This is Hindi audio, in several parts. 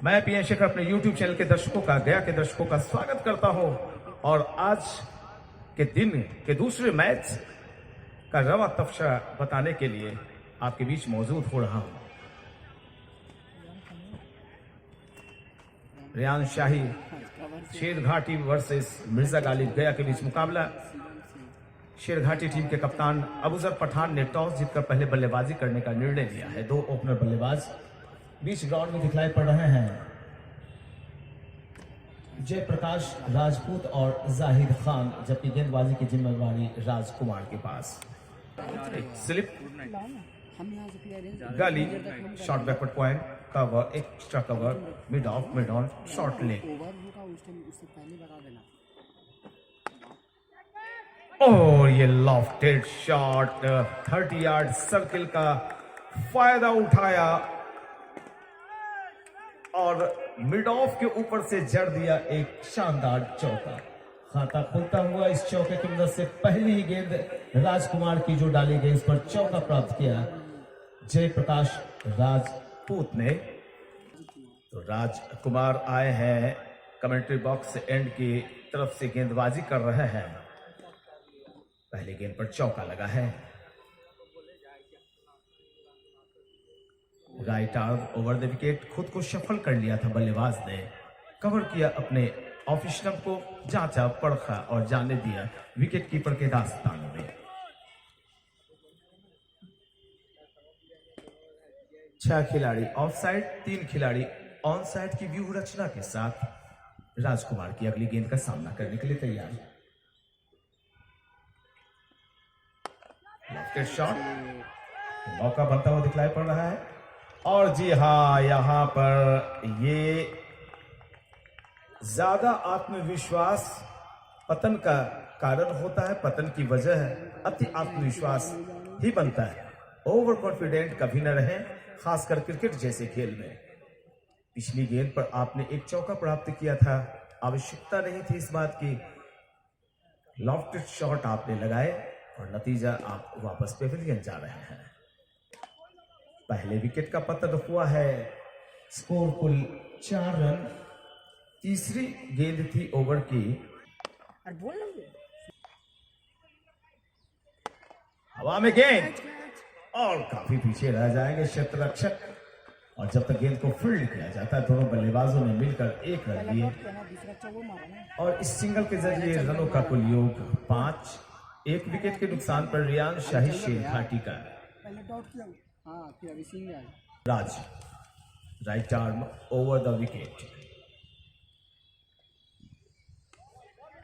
मैं पीएन शेखर अपने YouTube चैनल के दर्शकों का, गया के दर्शकों का स्वागत करता हूं और आज के दिन के दूसरे मैच का रवा तफशा बताने के लिए आपके बीच मौजूद हो रहा हूं। रेयान शाही शेरघाटी वर्सेस मिर्जा गालिब गया के बीच मुकाबला। शेरघाटी टीम के कप्तान अबूजर पठान ने टॉस जीतकर पहले बल्लेबाजी करने का निर्णय लिया है। दो ओपनर बल्लेबाज बीच ग्राउंड में दिखलाई पड़ रहे हैं, जयप्रकाश राजपूत और जाहिद खान, जबकि गेंदबाजी की जिम्मेदारी राजकुमार के पास। स्लिप गाली short backward point cover, extra cover, mid on, short leg. और ये लॉफ्टेड शॉट 30 यार्ड सर्किल का फायदा उठाया और मिड ऑफ के ऊपर से जड़ दिया एक शानदार चौका। खाता खुलता हुआ इस चौके की मदद से पहली ही गेंद राजकुमार की जो डाली गई, उस पर चौका प्राप्त किया जयप्रकाश राजपूत ने। तो राजकुमार आए हैं कमेंट्री बॉक्स एंड की तरफ से गेंदबाजी कर रहे हैं। पहले गेंद पर चौका लगा है। Right arm over the wicket, खुद को शफल कर लिया था बल्लेबाज ने, कवर किया अपने ऑफ स्टंप को, जांचा परखा और जाने दिया विकेट कीपर के दास्तान में। 6 खिलाड़ी ऑफ साइड, 3 खिलाड़ी ऑन साइड की व्यूह रचना के साथ राजकुमार की अगली गेंद का सामना करने के लिए तैयार। लॉफ्टेड शॉट, मौका बनता हुआ दिखलाई पड़ रहा है। और जी हां, यहां पर ये ज्यादा आत्मविश्वास पतन का कारण होता है, पतन की वजह है अति आत्मविश्वास ही बनता है। ओवर कॉन्फिडेंट कभी न रहे, खासकर क्रिकेट जैसे खेल में। पिछली गेंद पर आपने एक चौका प्राप्त किया था, आवश्यकता नहीं थी इस बात की। लॉफ्टेड शॉट आपने लगाए और नतीजा आप वापस पेविलियन जा रहे हैं। पहले विकेट का पतन हुआ है। स्कोर कुल 4 रन। तीसरी गेंद थी ओवर की। हवा में गेंद और काफी पीछे रह जाएंगे क्षेत्ररक्षक। और जब तक गेंद को फील्ड किया जाता है, दोनों बल्लेबाजों ने मिलकर 1 रन लिए और इस सिंगल के जरिए रनों का कुल योग 5। 1 विकेट के नुकसान पर रेयान शाही शेरघाटी का। Raj right arm over the wicket.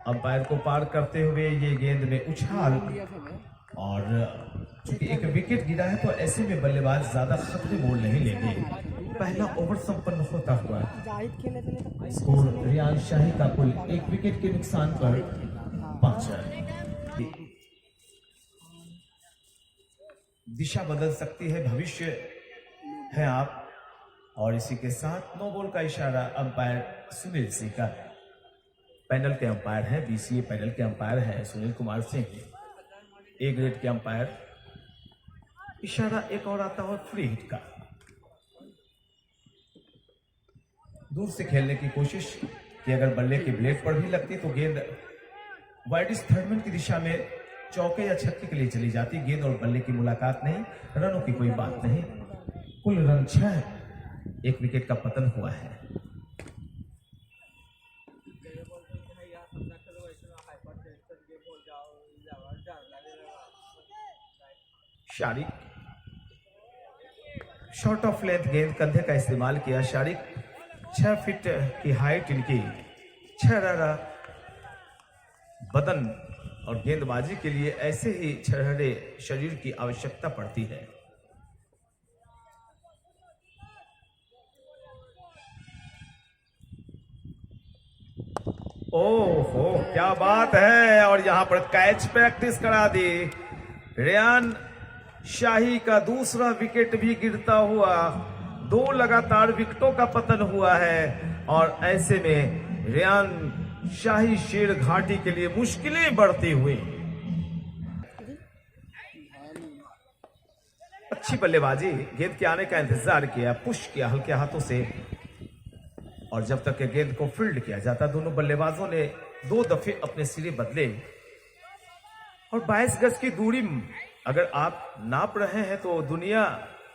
Umpire को पार करते हुए ये गेंद में उछाल, और चूंकि एक विकेट गिरा है तो ऐसे में बल्लेबाज ज्यादा खतरे मोल नहीं लेंगे। पहला ओवर संपन्न होता हुआ स्कोर रेयान शाही का कुल 1 विकेट के नुकसान पर 5 रन। दिशा बदल सकती है, भविष्य है आप। और इसी के साथ नो बॉल का इशारा अंपायर सुनील सिंह का। पैनल के अंपायर हैं, बीसीए पैनल के अंपायर हैं सुनील कुमार सिंह। ए ग्रेड के अंपायर। इशारा एक और आता है फ्री हिट का। दूर से खेलने की कोशिश कि अगर बल्ले के ब्लेड पर भी लगती तो गेंद वाइडिस थर्डमैन की दिशा में चौके या छक्के के लिए चली जाती। गेंद और बल्ले की मुलाकात नहीं, रनों की कोई बात नहीं। कुल रन 6, 1 विकेट का पतन हुआ है। शारिक शॉर्ट ऑफ लेंथ गेंद, कंधे का इस्तेमाल किया। शारिक 6 फीट की हाइट इनकी, 6 ररा बदन और गेंदबाजी के लिए ऐसे ही छड़हरे शरीर की आवश्यकता पड़ती है। ओहो क्या बात है, और यहां पर कैच प्रैक्टिस करा दी। रेयान शाही का दूसरा विकेट भी गिरता हुआ, 2 लगातार विकेटों का पतन हुआ है और ऐसे में रेयान शाही शेरघाटी के लिए मुश्किलें बढ़ती हुई। अच्छी बल्लेबाजी, गेंद के आने का इंतजार किया, पुश किया हल्के हाथों से। और जब तक के गेंद को फील्ड किया जाता, दोनों बल्लेबाजों ने 2 दफे अपने सिरे बदले। और 22 गज की दूरी अगर आप नाप रहे हैं तो दुनिया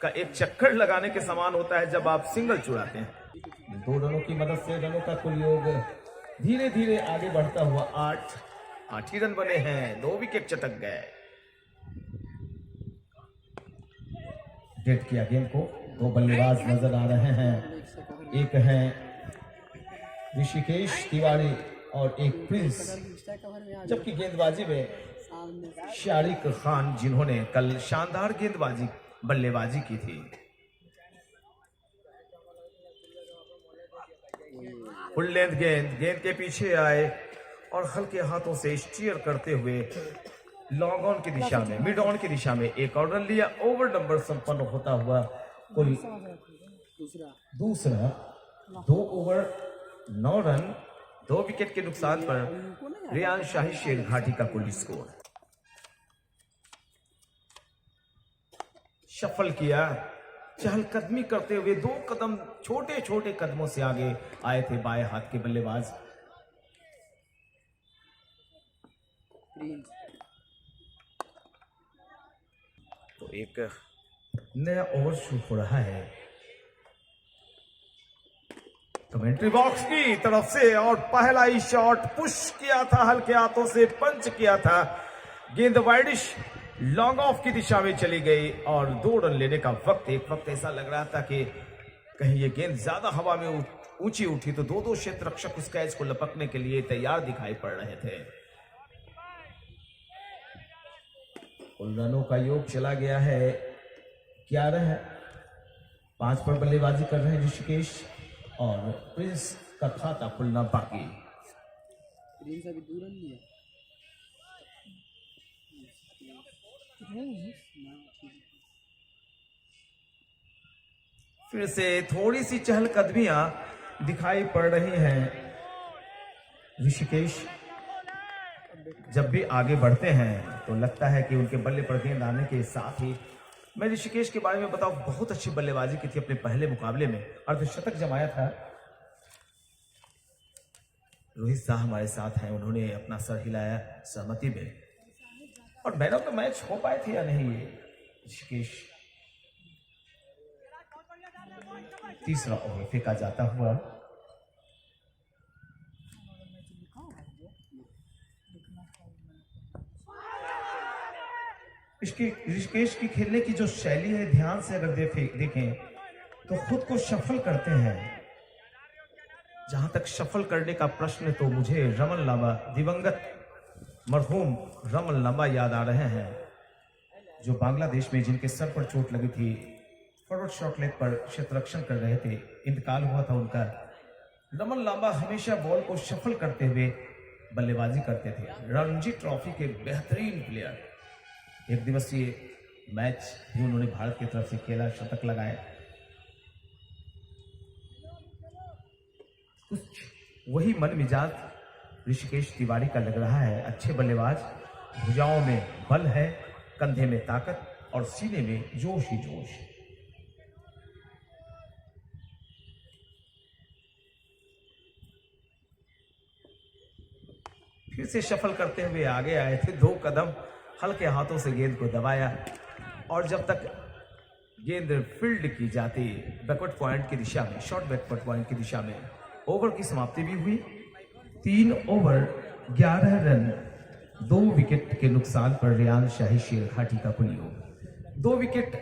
का एक चक्कर लगाने के समान होता है जब आप सिंगल चुराते हैं। 2 रनों की मदद से रनों का कुल योग धीरे धीरे आगे बढ़ता हुआ 8 ही रन बने हैं। 2 विकेट चटक गए। डेट किया गेंद को। 2 बल्लेबाज नजर आ रहे हैं। एक है ऋषिकेश तिवारी और एक प्रिंस, जबकि गेंदबाजी में शारिक खान, जिन्होंने कल शानदार गेंदबाजी बल्लेबाजी की थी। फुल लेंथ गेंद के पीछे आए और हल्के हाथों से स्टीयर करते हुए लॉन्ग ऑन की दिशा में, मिड ऑन की दिशा में एक और रन लिया। ओवर नंबर संपन्न होता हुआ कुल दूसरा 2 ओवर 9 रन 2 विकेट के नुकसान पर रेयान शाही शेर घाटी का कुल स्कोर। शफल किया, चहलकदमी करते हुए 2 कदम छोटे छोटे कदमों से आगे आए थे बाएं हाथ के बल्लेबाज। तो एक नया ओवर शुरू हो रहा है कमेंट्री बॉक्स की तरफ से, और पहला ही शॉट पुश किया था, हल्के हाथों से पंच किया था। गेंद वाइडिश लॉन्ग ऑफ की दिशा में चली गई और 2 रन लेने का एक वक्त ऐसा लग रहा था कि कहीं ये गेंद ज्यादा हवा में ऊंची उठी तो 2 क्षेत्र रक्षक उस कैच को लपकने के लिए तैयार दिखाई पड़ रहे थे। उन रनों का योग चला गया है 11। 5 पर बल्लेबाजी कर रहे हैं ऋषिकेश और प्रिंस का खाता खुलना बाकी। प्रिंस अभी 2 रन लिया। फिर से थोड़ी सी चहलकदमियां दिखाई पड़ रही हैं। ऋषिकेश जब भी आगे बढ़ते हैं तो लगता है कि उनके बल्ले पर गेंद आने के साथ ही, मैं ऋषिकेश के बारे में बताऊं, बहुत अच्छी बल्लेबाजी की थी अपने पहले मुकाबले में, अर्धशतक जमाया था। रोहित शाह हमारे साथ हैं, उन्होंने अपना सर हिलाया सहमति में। और मैन ऑफ द मैच हो पाए थे या नहीं ये ऋषिकेश। तीसरा ओवर फेंका जाता हुआ ऋषिकेश की खेलने की जो शैली है, ध्यान से अगर देखें तो खुद को शफल करते हैं। जहां तक शफल करने का प्रश्न, तो मुझे रमन लांबा, दिवंगत मरहूम रमन लांबा याद आ रहे हैं, जो बांग्लादेश में जिनके सर पर चोट लगी थी, फॉरवर्ड शॉट लेग पर क्षेत्ररक्षण कर रहे थे, इंतकाल हुआ था उनका। रमन लांबा हमेशा बॉल को शफल करते हुए बल्लेबाजी करते थे। रणजी ट्रॉफी के बेहतरीन प्लेयर। 1 दिवसीय मैच भी उन्होंने भारत की तरफ से खेला, शतक लगाए। कुछ वही मन मिजाज ऋषिकेश तिवारी का लग रहा है। अच्छे बल्लेबाज, भुजाओं में बल है, कंधे में ताकत और सीने में जोश ही जोश। फिर से शफल करते हुए आगे आए थे, 2 कदम हल्के हाथों से गेंद को दबाया और जब तक गेंद फील्ड की जाती बैकवर्ड पॉइंट की दिशा में, शॉर्ट बैकवर्ड पॉइंट की दिशा में, ओवर की समाप्ति भी हुई। 3 ओवर 11 रन 2 विकेट के नुकसान पर रेयान शाही शेर घाटी का कुल योग। 2 विकेट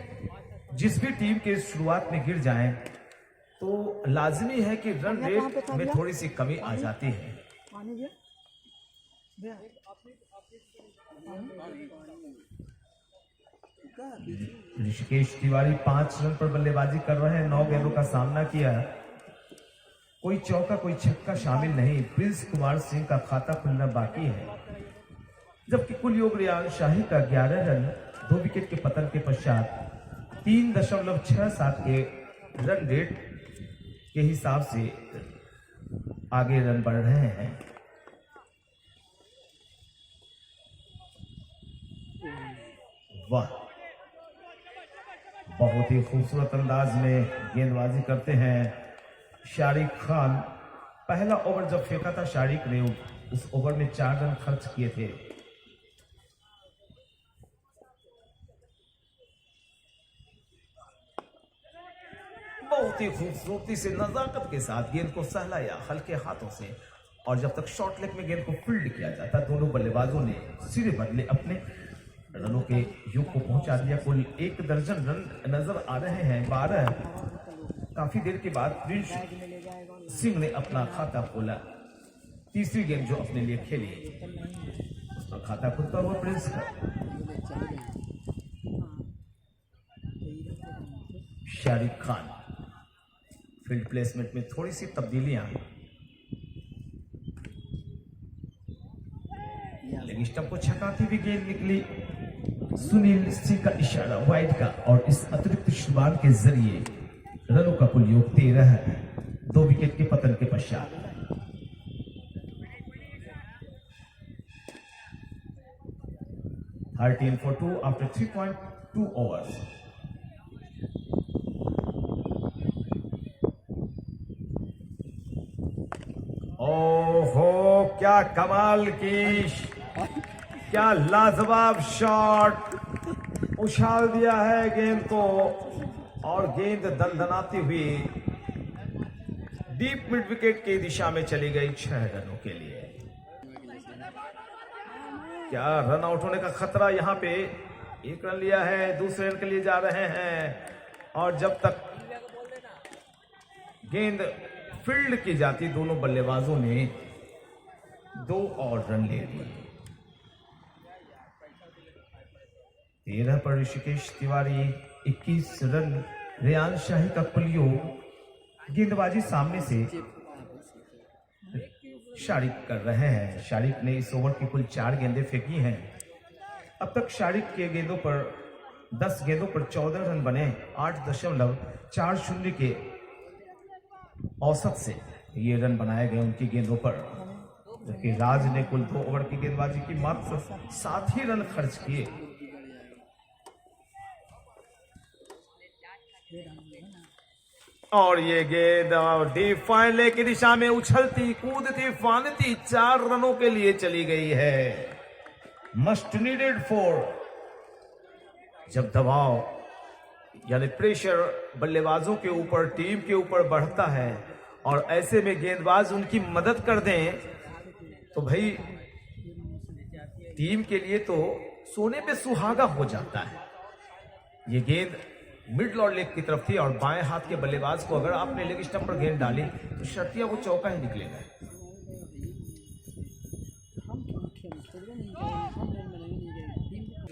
जिस भी टीम के शुरुआत में गिर जाएं तो लाजमी है कि रन रेट में थोड़ी सी कमी आ जाती है। ऋषिकेश तिवारी 5 रन पर बल्लेबाजी कर रहे हैं, 9 गेंदों का सामना किया, कोई चौका कोई छक्का शामिल नहीं। प्रिंस कुमार सिंह का खाता खुलना बाकी है, जबकि कुल योग रेयान शाही का 11 रन 2 विकेट के पतन के पश्चात 3.67 के रन रेट के हिसाब से आगे रन बढ़ रहे हैं। वाह, बहुत ही खूबसूरत अंदाज में गेंदबाजी करते हैं शारिक खान पहला ओवर जब फेंका था, शारिक ने उस ओवर में 4 रन खर्च किए थे। बहुत ही खूबसूरती से, नजाकत के साथ गेंद को सहलाया हल्के हाथों से, और जब तक शॉर्ट लेग में गेंद को फील्ड किया जाता, दोनों बल्लेबाजों ने सिरे बदले अपने रनों के युग को पहुंचा दिया। कुल 1 दर्जन रन नजर आ रहे हैं। 12 काफी देर के बाद प्रिंस सिंह ने अपना खाता खोला। तीसरी गेंद जो अपने लिए खेली, उस पर खाता खुलता हुआ प्रिंस का। शारिक खान फील्ड प्लेसमेंट में थोड़ी सी तब्दीलियां, लेग स्टंप को छकाती हुई गेंद निकली। सुनील सिंह का इशारा वाइड का, और इस अतिरिक्त शुरुआत के जरिए रनों का कुल योग 13 है, 2 विकेट के पतन के पश्चात। (13 for 2 after 3.2 overs). ओहो, क्या कमाल की, क्या लाजवाब शॉट, उछाल दिया है गेंद को, और गेंद दंदनाती हुई डीप मिड विकेट की दिशा में चली गई 6 रनों के लिए। क्या रन आउट होने का खतरा यहां पे। 1 रन लिया है, दूसरे रन के लिए जा रहे हैं, और जब तक गेंद फील्ड की जाती, दोनों बल्लेबाजों ने 2 और रन ले लिए। 13 पर ऋषिकेश तिवारी, 21 रन रेयान शाही का कुल योग। गेंदबाजी सामने से शारिक कर रहे हैं। शारिक ने इस ओवर की कुल 4 गेंदें फेंकी हैं। अब तक शारिक के गेंदों पर 10 गेंदों पर 14 रन बने। 8.40 के औसत से ये रन बनाए गए उनकी गेंदों पर, जबकि राज ने कुल 2 ओवर की गेंदबाजी की मात्र 7 ही रन खर्च किए। और ये गेंद डीप फाइनल की दिशा में उछलती कूदती फानती 4 रनों के लिए चली गई है। Must needed 4। जब दबाव यानी प्रेशर बल्लेबाजों के ऊपर, टीम के ऊपर बढ़ता है, और ऐसे में गेंदबाज उनकी मदद कर दें, तो भाई टीम के लिए तो सोने पे सुहागा हो जाता है। ये गेंद मिड लॉर्ड लेग की तरफ थी, और बाएं हाथ के बल्लेबाज को अगर आपने लेग स्टंप पर गेंद डाली तो शर्तिया वो चौका ही निकलेगा।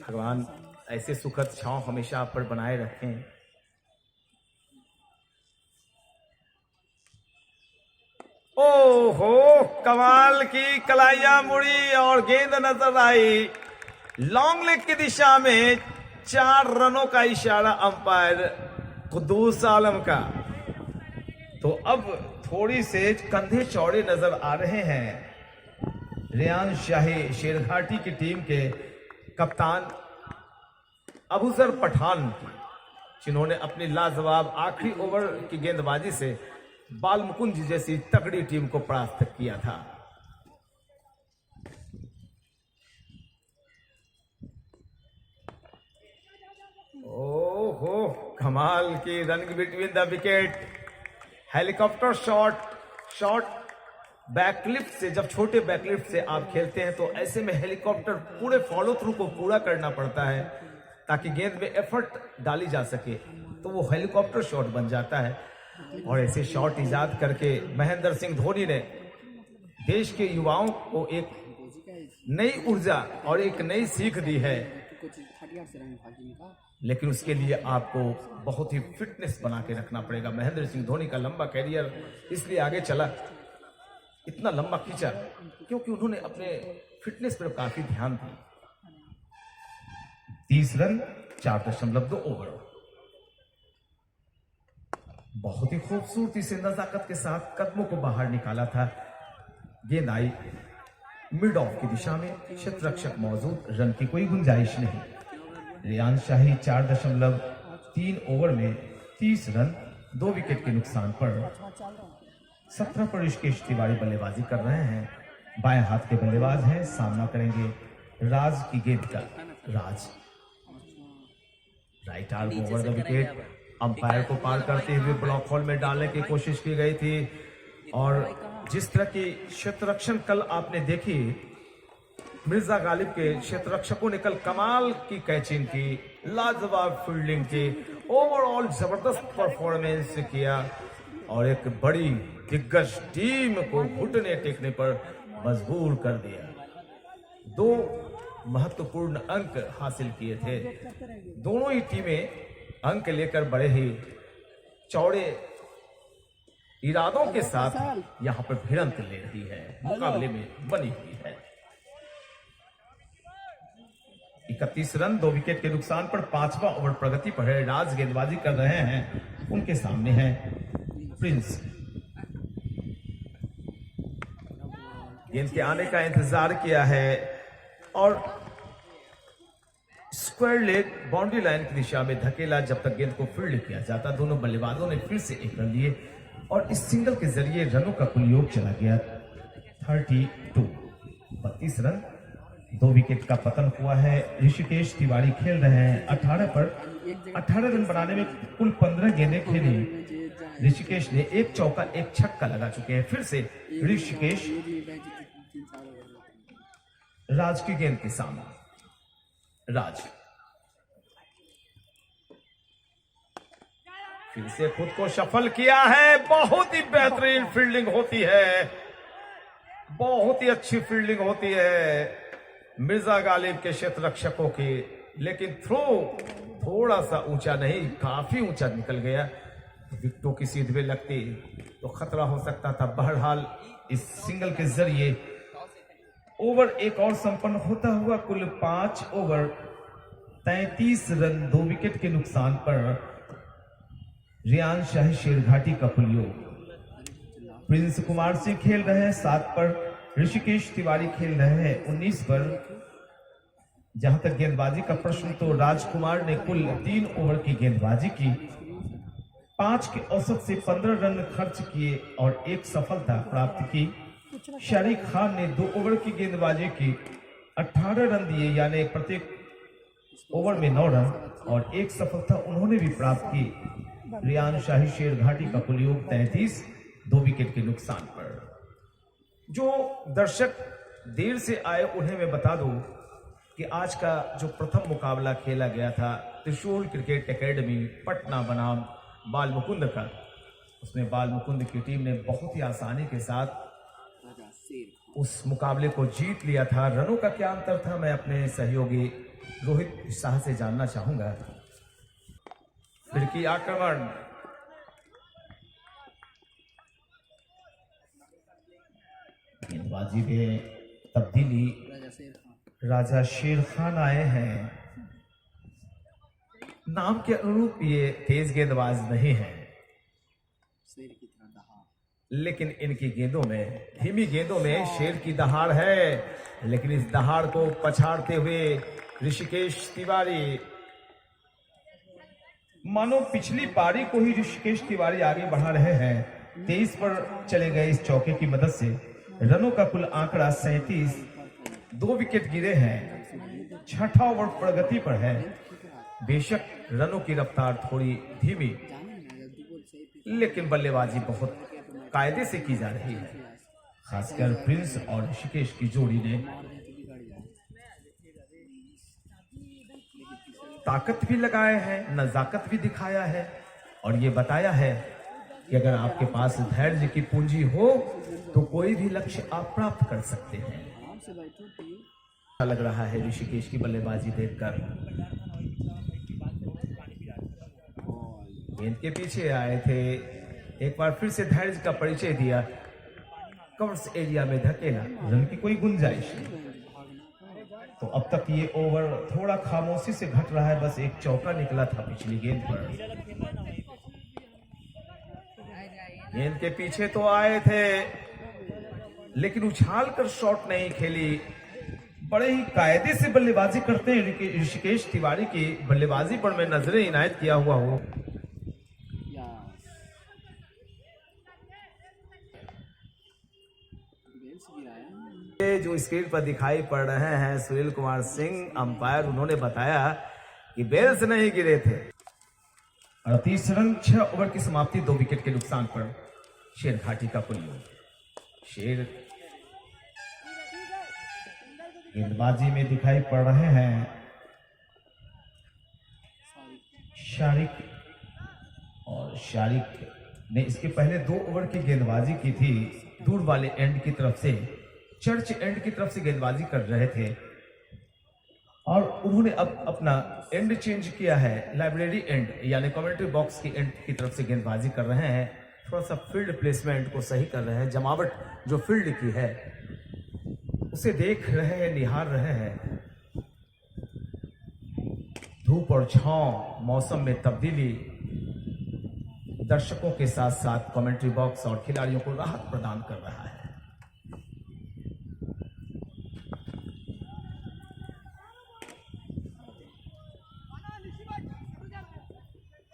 भगवान ऐसे सुखद छांव हमेशा आप पर बनाए रखें। ओहो, कमाल की कलाइया मुड़ी और गेंद नजर आई लॉन्ग लेग की दिशा में। 4 रनों का इशारा अंपायर कुद्दूस आलम का। तो अब थोड़ी से कंधे चौड़े नजर आ रहे हैं रेयान शाही, शेरघाटी की टीम के कप्तान अबूजर पठान की, जिन्होंने अपनी लाजवाब आखिरी ओवर की गेंदबाजी से बालमुकुंद जैसी तगड़ी टीम को परास्त किया था। ओहो, कमाल की running between the wicket, helicopter shot backlift से। जब छोटे बैकलिफ्ट से आप खेलते हैं तो ऐसे में हेलीकॉप्टर पूरे फॉलो थ्रू को पूरा करना पड़ता है ताकि गेंद में एफर्ट डाली जा सके, तो वो हेलीकॉप्टर शॉट बन जाता है। और ऐसे शॉट इजाद करके महेंद्र सिंह धोनी ने देश के युवाओं को एक नई ऊर्जा और एक नई सीख दी है। लेकिन उसके लिए आपको बहुत ही फिटनेस बना के रखना पड़ेगा। महेंद्र सिंह धोनी का लंबा कैरियर इसलिए आगे चला, इतना लंबा खींचा, क्योंकि उन्होंने अपने फिटनेस पर काफी ध्यान दिया। 30 रन 4.2 ओवर। बहुत ही खूबसूरती से नजाकत के साथ कदमों को बाहर निकाला था। गेंद आई मिड ऑफ की दिशा में, क्षेत्ररक्षक मौजूद, रन की कोई गुंजाइश नहीं। रेयान शाही 4.3 ओवर में 30 रन 2 विकेट के नुकसान पर 17 पर ऋषिकेश तिवारी बल्लेबाजी कर रहे हैं। बाएं हाथ के बल्लेबाज हैं, सामना करेंगे राज की गेंद का। Raj right arm over the wicket, umpire को पार करते हुए ब्लॉक होल में डालने की कोशिश की गई थी। और जिस तरह की क्षेत्ररक्षण कल आपने देखी, मिर्जा गालिब के क्षेत्ररक्षकों ने कल कमाल की कैचिंग की, लाजवाब फील्डिंग की, ओवरऑल जबरदस्त परफॉर्मेंस किया और एक बड़ी दिग्गज टीम को घुटने टेकने पर मजबूर कर दिया। 2 महत्वपूर्ण अंक हासिल किए थे। दोनों ही टीमें अंक लेकर बड़े ही चौड़े इरादों के साथ यहां पर भिड़ंत ले रही है, मुकाबले में बनी हुई है। 31 रन 2 विकेट के नुकसान पर 5वां ओवर प्रगति पर है। राज गेंदबाजी कर रहे हैं, उनके सामने है प्रिंस। गेंद के आने का इंतजार किया है और स्क्वायर लेग बाउंड्री लाइन की दिशा में धकेला जब तक गेंद को फील्ड किया जाता। दोनों बल्लेबाजों ने फिर से एक रन लिए और इस सिंगल के जरिए रनों का कुल योग चला गया 32। 32 रन 2 विकेट का पतन हुआ है। ऋषिकेश तिवारी खेल रहे हैं 18 पर। 18 रन बनाने में कुल 15 गेंदें खेली। ऋषिकेश ने 1 चौका 1 छक्का लगा चुके हैं। फिर से ऋषिकेश राज की गेंद के सामने। राज फिर से खुद को सफल किया है। बहुत ही बेहतरीन फील्डिंग होती है, बहुत ही अच्छी फील्डिंग होती है मिर्जा गालिब के क्षेत्ररक्षकों की, लेकिन थ्रो थोड़ा सा ऊंचा नहीं, काफी ऊंचा निकल गया। विकेटों की सीध में लगती तो खतरा हो सकता था। बहरहाल इस सिंगल के जरिए ओवर एक और संपन्न होता हुआ कुल 5 ओवर 33 रन 2 विकेट के नुकसान पर रियान शाही शेरघाटी का कुल योग। प्रिंस कुमार सिंह खेल रहे हैं 7 पर। ऋषिकेश तिवारी खेल रहे हैं 19 पर। जहां तक गेंदबाजी का प्रश्न, तो राजकुमार ने कुल 3 ओवर की गेंदबाजी की, 5 के औसत से 15 रन खर्च किए और 1 सफलता प्राप्त की। शारिक खान ने 2 ओवर की गेंदबाजी की, 18 रन दिए, यानी प्रत्येक ओवर में 9 रन और 1 सफलता उन्होंने भी प्राप्त की। रियान शाही शेरघाटी का कुल योग 33, 2 विकेट के नुकसान पर। जो दर्शक देर से आए उन्हें मैं बता दूं कि आज का जो प्रथम मुकाबला खेला गया था त्रिशूल क्रिकेट एकेडमी पटना बनाम बाल मुकुंद का, उसमें बाल मुकुंद की टीम ने बहुत ही आसानी के साथ उस मुकाबले को जीत लिया था। रनों का क्या अंतर था, मैं अपने सहयोगी रोहित शाह से जानना चाहूंगा। फिर की आक्रमण, गेंदबाजी में तब्दीली, राजा शेर खान आए हैं। नाम के अनुरूप ये तेज गेंदबाज नहीं है, लेकिन इनकी गेंदों में, धीमी गेंदों में शेर की दहाड़ है। लेकिन इस दहाड़ को पछाड़ते हुए ऋषिकेश तिवारी, मानो पिछली पारी को ही ऋषिकेश तिवारी आगे बढ़ा रहे हैं। 23 पर चले गए इस चौके की मदद से। रनों का कुल आंकड़ा 37, 2 विकेट गिरे हैं, 6ठा ओवर प्रगति पर है। बेशक रनों की रफ्तार थोड़ी धीमी, लेकिन बल्लेबाजी बहुत कायदे से की जा रही है। खासकर प्रिंस और ऋषिकेश की जोड़ी ने ताकत भी लगाए हैं, नजाकत भी दिखाया है और ये बताया है कि अगर आपके पास धैर्य की पूंजी हो तो कोई भी लक्ष्य आप प्राप्त कर सकते हैं। अच्छा लग रहा है ऋषिकेश की बल्लेबाजी देखकर। गेंद के पीछे आए थे, एक बार फिर से धैर्य का परिचय दिया, कवर्स एरिया में धकेला, रन की कोई गुंजाइश नहीं। तो अब तक ये ओवर थोड़ा खामोशी से घट रहा है, बस एक चौका निकला था पिछली गेंद पर। गेंद के पीछे तो आए थे, लेकिन उछाल कर शॉट नहीं खेली। बड़े ही कायदे से बल्लेबाजी करते हैं ऋषिकेश तिवारी की बल्लेबाजी पर मैं नजरें इनायत किया हुआ हूं। ये जो स्क्रीन पर दिखाई पड़ रहे हैं सुनील कुमार सिंह अंपायर, उन्होंने बताया कि बेल्स नहीं गिरे थे। 38 रन 6 ओवर की समाप्ति, 2 विकेट के नुकसान पर शेर घाटी का पुलियो। शेर गेंदबाजी में दिखाई पड़ रहे हैं शारिक, और शारिक ने इसके पहले 2 ओवर की गेंदबाजी की थी। दूर वाले एंड की तरफ से, चर्च एंड की तरफ से गेंदबाजी कर रहे थे, और उन्होंने अब अपना एंड चेंज किया है। लाइब्रेरी एंड यानी कमेंट्री बॉक्स की एंड की तरफ से गेंदबाजी कर रहे हैं। थोड़ा सा फील्ड प्लेसमेंट को सही कर रहे हैं। जमावट जो फील्ड की है उसे देख रहे हैं, निहार रहे हैं। धूप और छांव, मौसम में तब्दीली दर्शकों के साथ साथ कमेंट्री बॉक्स और खिलाड़ियों को राहत प्रदान कर रहा है।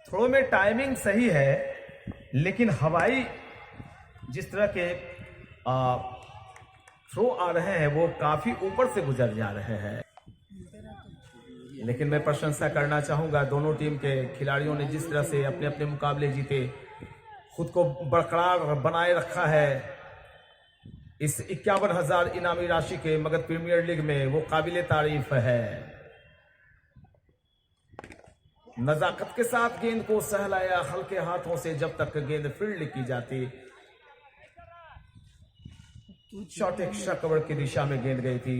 थ्रो में टाइमिंग सही है, लेकिन हवाई जिस तरह के थ्रो आ रहे हैं वो काफी ऊपर से गुजर जा रहे हैं। लेकिन मैं प्रशंसा करना चाहूंगा दोनों टीम के खिलाड़ियों ने जिस तरह से अपने अपने मुकाबले जीते, खुद को बरकरार बनाए रखा है इस 51,000 इनामी राशि के मगध प्रीमियर लीग में, वो काबिले तारीफ है। नजाकत के साथ गेंद को सहलाया हल्के हाथों से, जब तक गेंद फील्ड की जाती। शॉट एक कवर की दिशा में गेंद गई थी,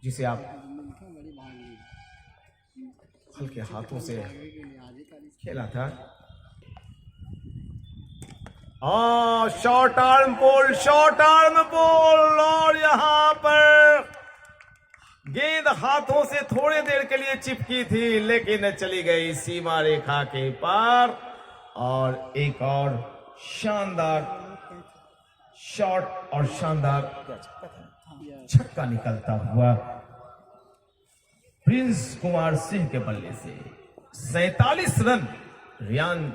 जिसे आप हल्के हाथों से खेला था। शॉर्ट आर्म पोल, शॉर्ट आर्म पोल, और यहां पर गेंद हाथों से थोड़ी देर के लिए चिपकी थी, लेकिन चली गई सीमा रेखा के पार, और एक और शानदार शॉट और शानदार छक्का निकलता हुआ प्रिंस कुमार सिंह के बल्ले से। 47 रन रियान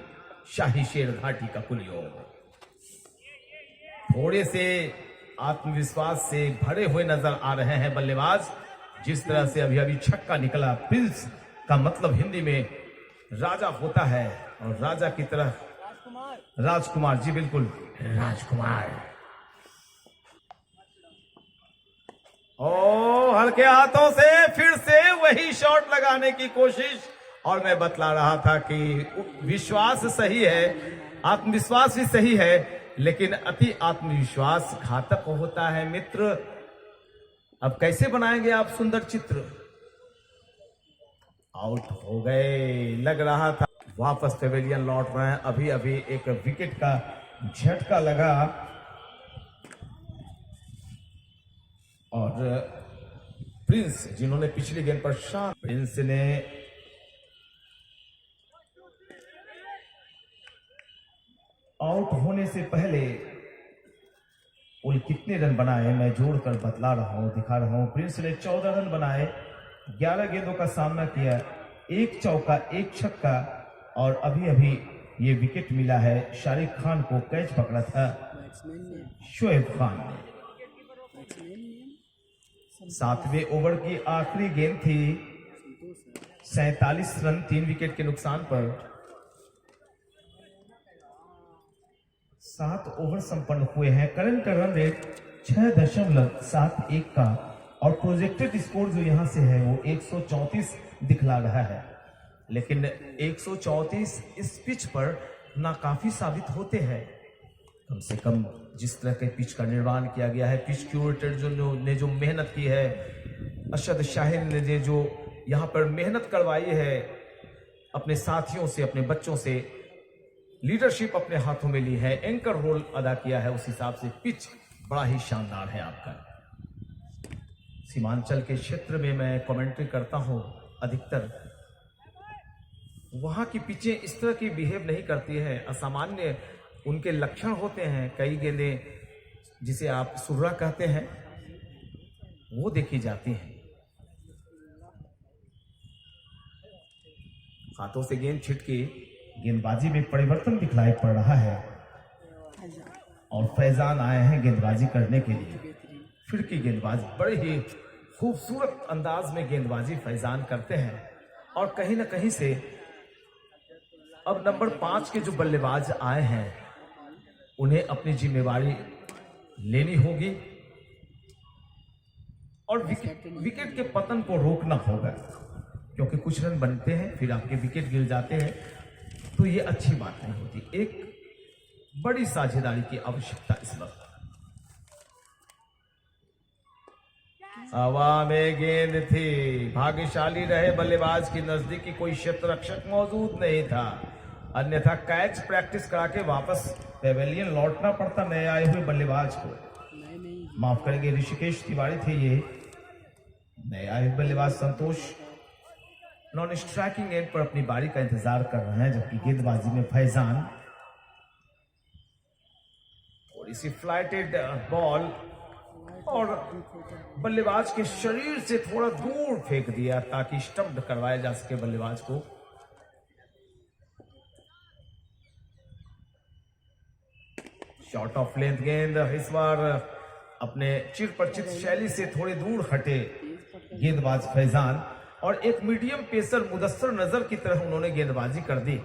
शाही शेर घाटी का कुल योग। थोड़े से आत्मविश्वास से भरे हुए नजर आ रहे हैं बल्लेबाज। जिस तरह से अभी अभी छक्का निकला, प्रिंस का मतलब हिंदी में राजा होता है, और राजा की तरह राजकुमार, जी बिल्कुल राजकुमार। हल्के हाथों से फिर से वही शॉट लगाने की कोशिश, और मैं बतला रहा था कि विश्वास सही है, आत्मविश्वास भी सही है, लेकिन अति आत्मविश्वास घातक होता है मित्र। अब कैसे बनाएंगे आप सुंदर चित्र? आउट हो गए, लग रहा था वापस पेवेलियन लौट रहे हैं। अभी अभी एक विकेट का झटका लगा, और प्रिंस जिन्होंने पिछली गेंद पर शॉट, प्रिंस ने आउट होने से पहले कुल कितने रन बनाए मैं जोड़कर बतला रहा हूं, दिखा रहा हूं। प्रिंस ने 14 रन बनाए, 11 गेंदों का सामना किया, 1 चौका 1 छक्का, और अभी अभी ये विकेट मिला है। शारिक खान को कैच पकड़ा था शोएब खान ने। 7वें ओवर की आखिरी गेंद थी, 47 रन 3 विकेट के नुकसान पर 7 ओवर संपन्न हुए हैं। करंट रन रेट 6.71 का, और प्रोजेक्टेड स्कोर जो यहां से है वो 134 दिखला रहा है, लेकिन 134 इस पिच पर नाकाफी साबित होते हैं। कम से कम जिस तरह के पिच का निर्माण किया गया है, पिच क्यूरेटर ने जो मेहनत की है, अरशद शाहीन ने जो यहाँ पर मेहनत करवाई है अपने साथियों से, अपने बच्चों से, लीडरशिप अपने हाथों में ली है, एंकर रोल अदा किया है, उस हिसाब से पिच बड़ा ही शानदार है आपका। सीमांचल के क्षेत्र में मैं कमेंट्री करता हूं, अधिकतर वहां की पिचें इस तरह की बिहेव नहीं करती है, असामान्य उनके लक्षण होते हैं। कई गेंदें जिसे आप सुर्रा कहते हैं वो देखी जाती हैं। हाथों से गेंद छिटकी, गेंदबाजी में परिवर्तन दिखलाई पड़ रहा है, और फैजान आए हैं गेंदबाजी करने के लिए। फिरकी गेंदबाजी, बड़े ही खूबसूरत अंदाज में गेंदबाजी फैजान करते हैं। और कहीं ना कहीं से अब नंबर 5 के जो बल्लेबाज आए हैं उन्हें अपनी जिम्मेवारी लेनी होगी और विकेट के पतन को रोकना होगा, क्योंकि कुछ रन बनते हैं फिर आपके विकेट गिर जाते हैं, तो ये अच्छी बात नहीं होती। एक बड़ी साझेदारी की आवश्यकता इस वक्त। हवा में गेंद थी, भाग्यशाली रहे बल्लेबाज की नजदीकी कोई क्षेत्र रक्षक मौजूद नहीं था, अन्यथा कैच प्रैक्टिस करा के वापस पेवेलियन लौटना पड़ता नए आए हुए बल्लेबाज को। माफ करेंगे, ऋषिकेश तिवारी थे ये नए आए हुए बल्लेबाज। संतोष नॉन स्ट्राइकिंग एंड पर अपनी बारी का इंतजार कर रहे हैं, जबकि गेंदबाजी में फैजान। थोड़ी सी फ्लाइटेड बॉल और बल्लेबाज के शरीर से थोड़ा दूर फेंक दिया ताकि स्टम्प्ड करवाया जा सके बल्लेबाज को। शॉट ऑफ लेंथ गेंद, इस बार अपने चिरपरिचित शैली से थोड़ी दूर हटे गेंदबाज फैजान और एक मीडियम पेसर मुदस्सर नजर की तरह उन्होंने गेंदबाजी कर दी।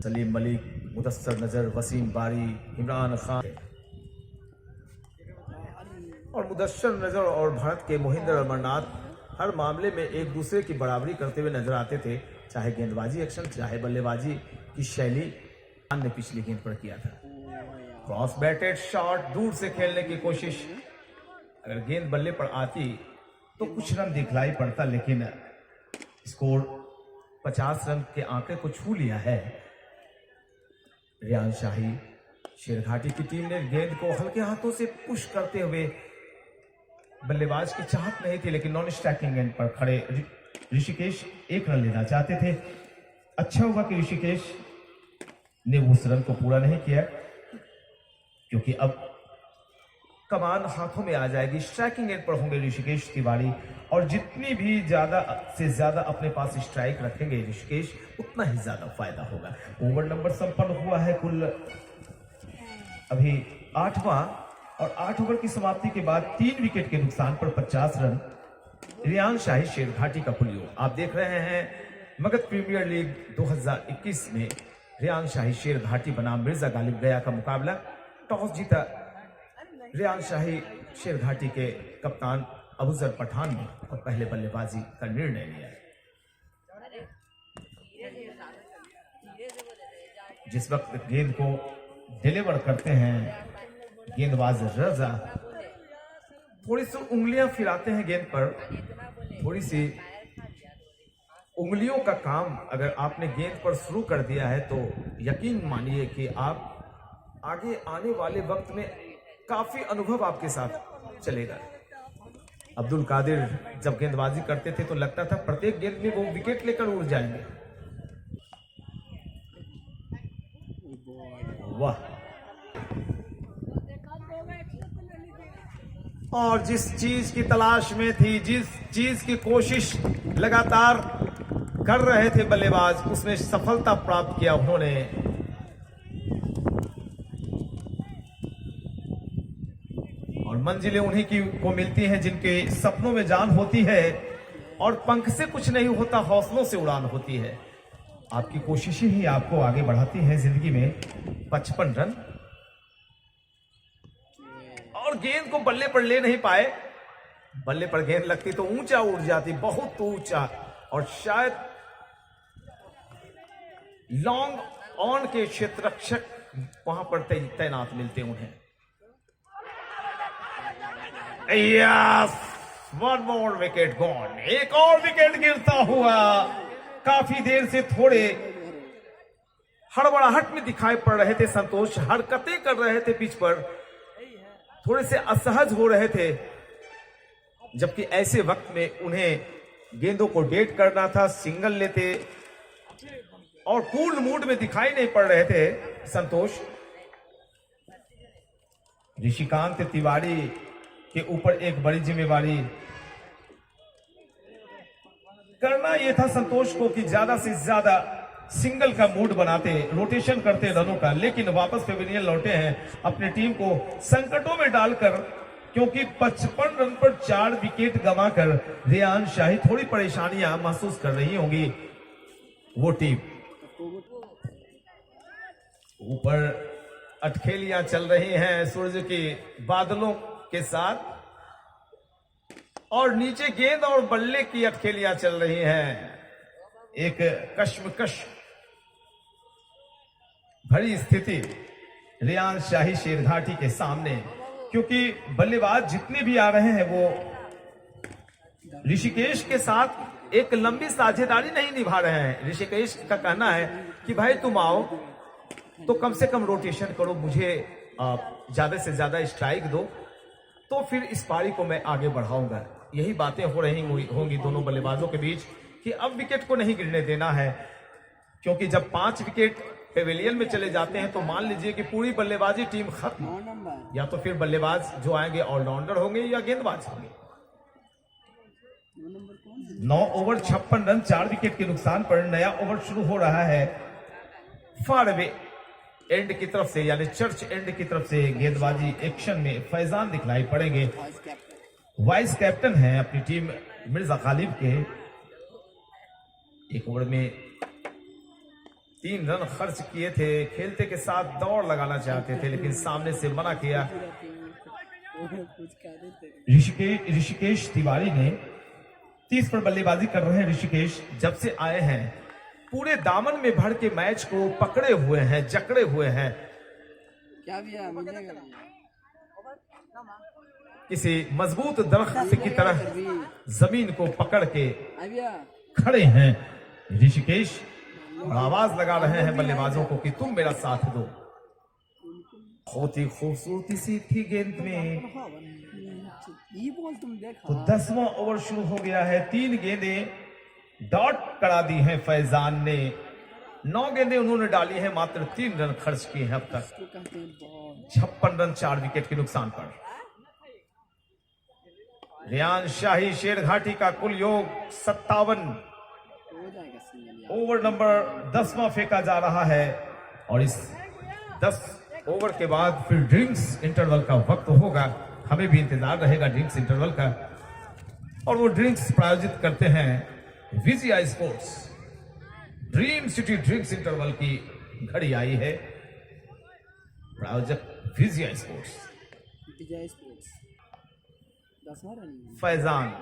सलीम मलिक, मुदस्सर नजर, वसीम बारी, इमरान खान और मुदस्सर नजर और भारत के मोहिंदर अमरनाथ हर मामले में एक दूसरे की बराबरी करते हुए नजर आते थे, चाहे गेंदबाजी एक्शन चाहे बल्लेबाजी की शैली ने पिछली गेंद पर किया था। क्रॉस बैटेड शॉट, दूर से खेलने की कोशिश, अगर गेंद बल्ले पर आती तो कुछ रन दिखलाई पड़ता, लेकिन स्कोर 50 रन के आंकड़े को छू लिया है। रियान शाही, शेरघाटी की टीम ने गेंद को हल्के हाथों से पुश करते हुए, बल्लेबाज की चाहत नहीं थी, लेकिन नॉन स्ट्राइकिंग एंड पर खड़े ऋषिकेश एक रन लेना चाहते थे। अच्छा हुआ कि ऋषिकेश ने उस रन को पूरा नहीं किया, क्योंकि अब कमान हाथों में आ जाएगी। स्ट्राइकिंग एंड पर होंगे ऋषिकेश तिवारी और जितनी भी ज्यादा से ज्यादा अपने पास स्ट्राइक रखेंगे ऋषिकेश, उतना ही ज्यादा फायदा होगा। ओवर नंबर संपन्न हुआ है कुल अभी 8वां और 8 ओवर की समाप्ति के बाद 3 विकेट के नुकसान पर 50 रन। रियान शाही शेरघाटी का पुलियो आप देख रहे हैं। मगध प्रीमियर लीग 2021 में रियान शाही शेरघाटी बनाम मिर्जा गालिब गया का मुकाबला। टॉस जीता रियान शाही शेरघाटी के कप्तान अबूजर पठान ने और पहले बल्लेबाजी का निर्णय लिया। जिस वक्त गेंद को डिलीवर करते हैं गेंदबाज रजा, थोड़ी सी उंगलियां फिराते हैं गेंद पर। थोड़ी सी उंगलियों का काम अगर आपने गेंद पर शुरू कर दिया है तो यकीन मानिए कि आप आगे आने वाले वक्त में काफी अनुभव आपके साथ चलेगा। अब्दुल कादिर जब गेंदबाजी करते थे तो लगता था प्रत्येक गेंद में वो विकेट लेकर उड़ जाएंगे। वाह! और जिस चीज की तलाश में थी, जिस चीज की कोशिश लगातार कर रहे थे बल्लेबाज, उसमें सफलता प्राप्त किया उन्होंने। और मंजिलें उन्हीं की को मिलती हैं जिनके सपनों में जान होती है और पंख से कुछ नहीं होता, हौसलों से उड़ान होती है। आपकी कोशिशें ही आपको आगे बढ़ाती हैं जिंदगी में। 55 रन और गेंद को बल्ले पर ले नहीं पाए। बल्ले पर गेंद लगती तो ऊंचा उड़ जाती, बहुत ऊंचा, और शायद लॉन्ग ऑन के क्षेत्र रक्षक वहां पर तैनात मिलते उन्हें। Yes, one more wicket gone. एक और विकेट गिरता हुआ काफी देर से थोड़े हड़बड़ाहट में दिखाई पड़ रहे थे संतोष, हरकतें कर रहे थे पिच पर, थोड़े से असहज हो रहे थे, जबकि ऐसे वक्त में उन्हें गेंदों को डेट करना था, सिंगल लेते और कूल मूड में दिखाई नहीं पड़ रहे थे संतोष। ऋषिकांत तिवारी के ऊपर एक बड़ी जिम्मेवारी करना यह था संतोष को कि ज्यादा से ज्यादा सिंगल का मूड बनाते, रोटेशन करते रनों का, लेकिन वापस पेविलियन लौटे हैं अपनी टीम को संकटों में डालकर, क्योंकि 55 रन पर 4 विकेट गंवाकर रेयान शाही थोड़ी परेशानियां महसूस कर रही होंगी। वो टीम ऊपर अटखेलियां चल रही हैं सूरज के बादलों के साथ, और नीचे गेंद और बल्ले की अटखेलियां चल रही हैं। एक कश्मकश भरी स्थिति रेयान शाही शेरघाटी के सामने, क्योंकि बल्लेबाज जितने भी आ रहे हैं वो ऋषिकेश के साथ एक लंबी साझेदारी नहीं निभा रहे हैं। ऋषिकेश का कहना है कि भाई तुम आओ तो कम से कम रोटेशन करो, मुझे ज्यादा से ज्यादा स्ट्राइक दो, तो फिर इस पारी को मैं आगे बढ़ाऊंगा। यही बातें हो रही होंगी दोनों बल्लेबाजों के बीच कि अब विकेट को नहीं गिरने देना है, क्योंकि जब 5 विकेट पेविलियन में चले जाते हैं तो मान लीजिए कि पूरी बल्लेबाजी टीम खत्म। या तो फिर बल्लेबाज जो आएंगे ऑलराउंडर होंगे या गेंदबाज होंगे। 9 ओवर 56 रन 4 विकेट के नुकसान पर नया ओवर शुरू हो रहा है। फार अवे एंड की तरफ से, यानी चर्च एंड की तरफ से गेंदबाजी एक्शन में फैजान दिखलाई पड़ेंगे। वाइस कैप्टन हैं अपनी टीम मिर्जा गालिब के। एक ओवर में 3 रन खर्च किए थे, खेलते के साथ दौड़ लगाना चाहते थे, लेकिन सामने से मना किया। ऋषिकेश तिवारी ने 30 पर बल्लेबाजी कर रहे हैं। ऋषिकेश जब से आए हैं पूरे दामन में भर के मैच को पकड़े हुए हैं, जकड़े हुए हैं। क्या किसी मजबूत दरख्त की तरह जमीन को पकड़ के खड़े हैं ऋषिकेश, और आवाज लगा रहे हैं बल्लेबाजों को कि तुम मेरा साथ दो। बहुत ही खूबसूरती सी थी गेंद में। तो 10वां ओवर शुरू हो गया है। 3 गेंदें डॉट करा दी हैं फैजान ने। 9 गेंदें उन्होंने डाली हैं, मात्र 3 रन खर्च किए हैं अब तक। 56 रन 4 विकेट के नुकसान पर रेयान शाही शेरघाटी का कुल योग 57। ओवर नंबर 10वां फेंका जा रहा है, और इस 10 ओवर के बाद फिर ड्रिंक्स इंटरवल का वक्त होगा। हमें भी इंतजार रहेगा ड्रिंक्स इंटरवल का, और वो ड्रिंक्स प्रायोजित करते हैं Vijay sports. Dream city drinks interval की घड़ी आई है। प्रायोजक विजय स्पोर्ट्स। फैजान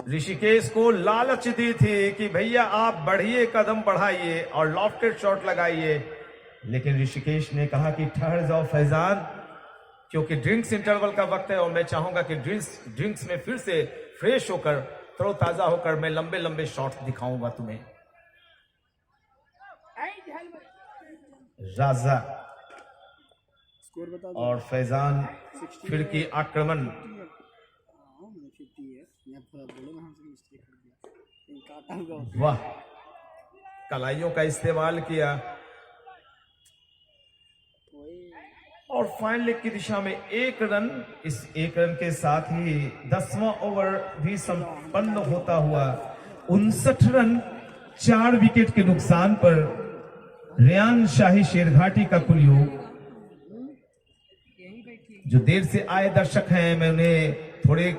ऋषिकेश को लालच दी थी कि भैया आप बढ़िए, कदम बढ़ाइए और लॉफ्टेड शॉट लगाइए, लेकिन ऋषिकेश ने कहा कि ठहर जाओ फैजान, क्योंकि ड्रिंक्स इंटरवल का वक्त है और मैं चाहूंगा कि ड्रिंक्स में फिर से फ्रेश होकर, तरोताजा होकर मैं लंबे लंबे शॉट दिखाऊंगा तुम्हें। राजा और फैजान फिर की आक्रमण। वाह, कलाइयों का इस्तेमाल किया और फाइन लेग की दिशा में 1 रन। इस 1 रन के साथ ही 10वां ओवर भी संपन्न होता हुआ 59 रन 4 विकेट के नुकसान पर रेयान शाही शेरघाटी का कुल योग। जो देर से आए दर्शक हैं, मैं उन्हें थोड़े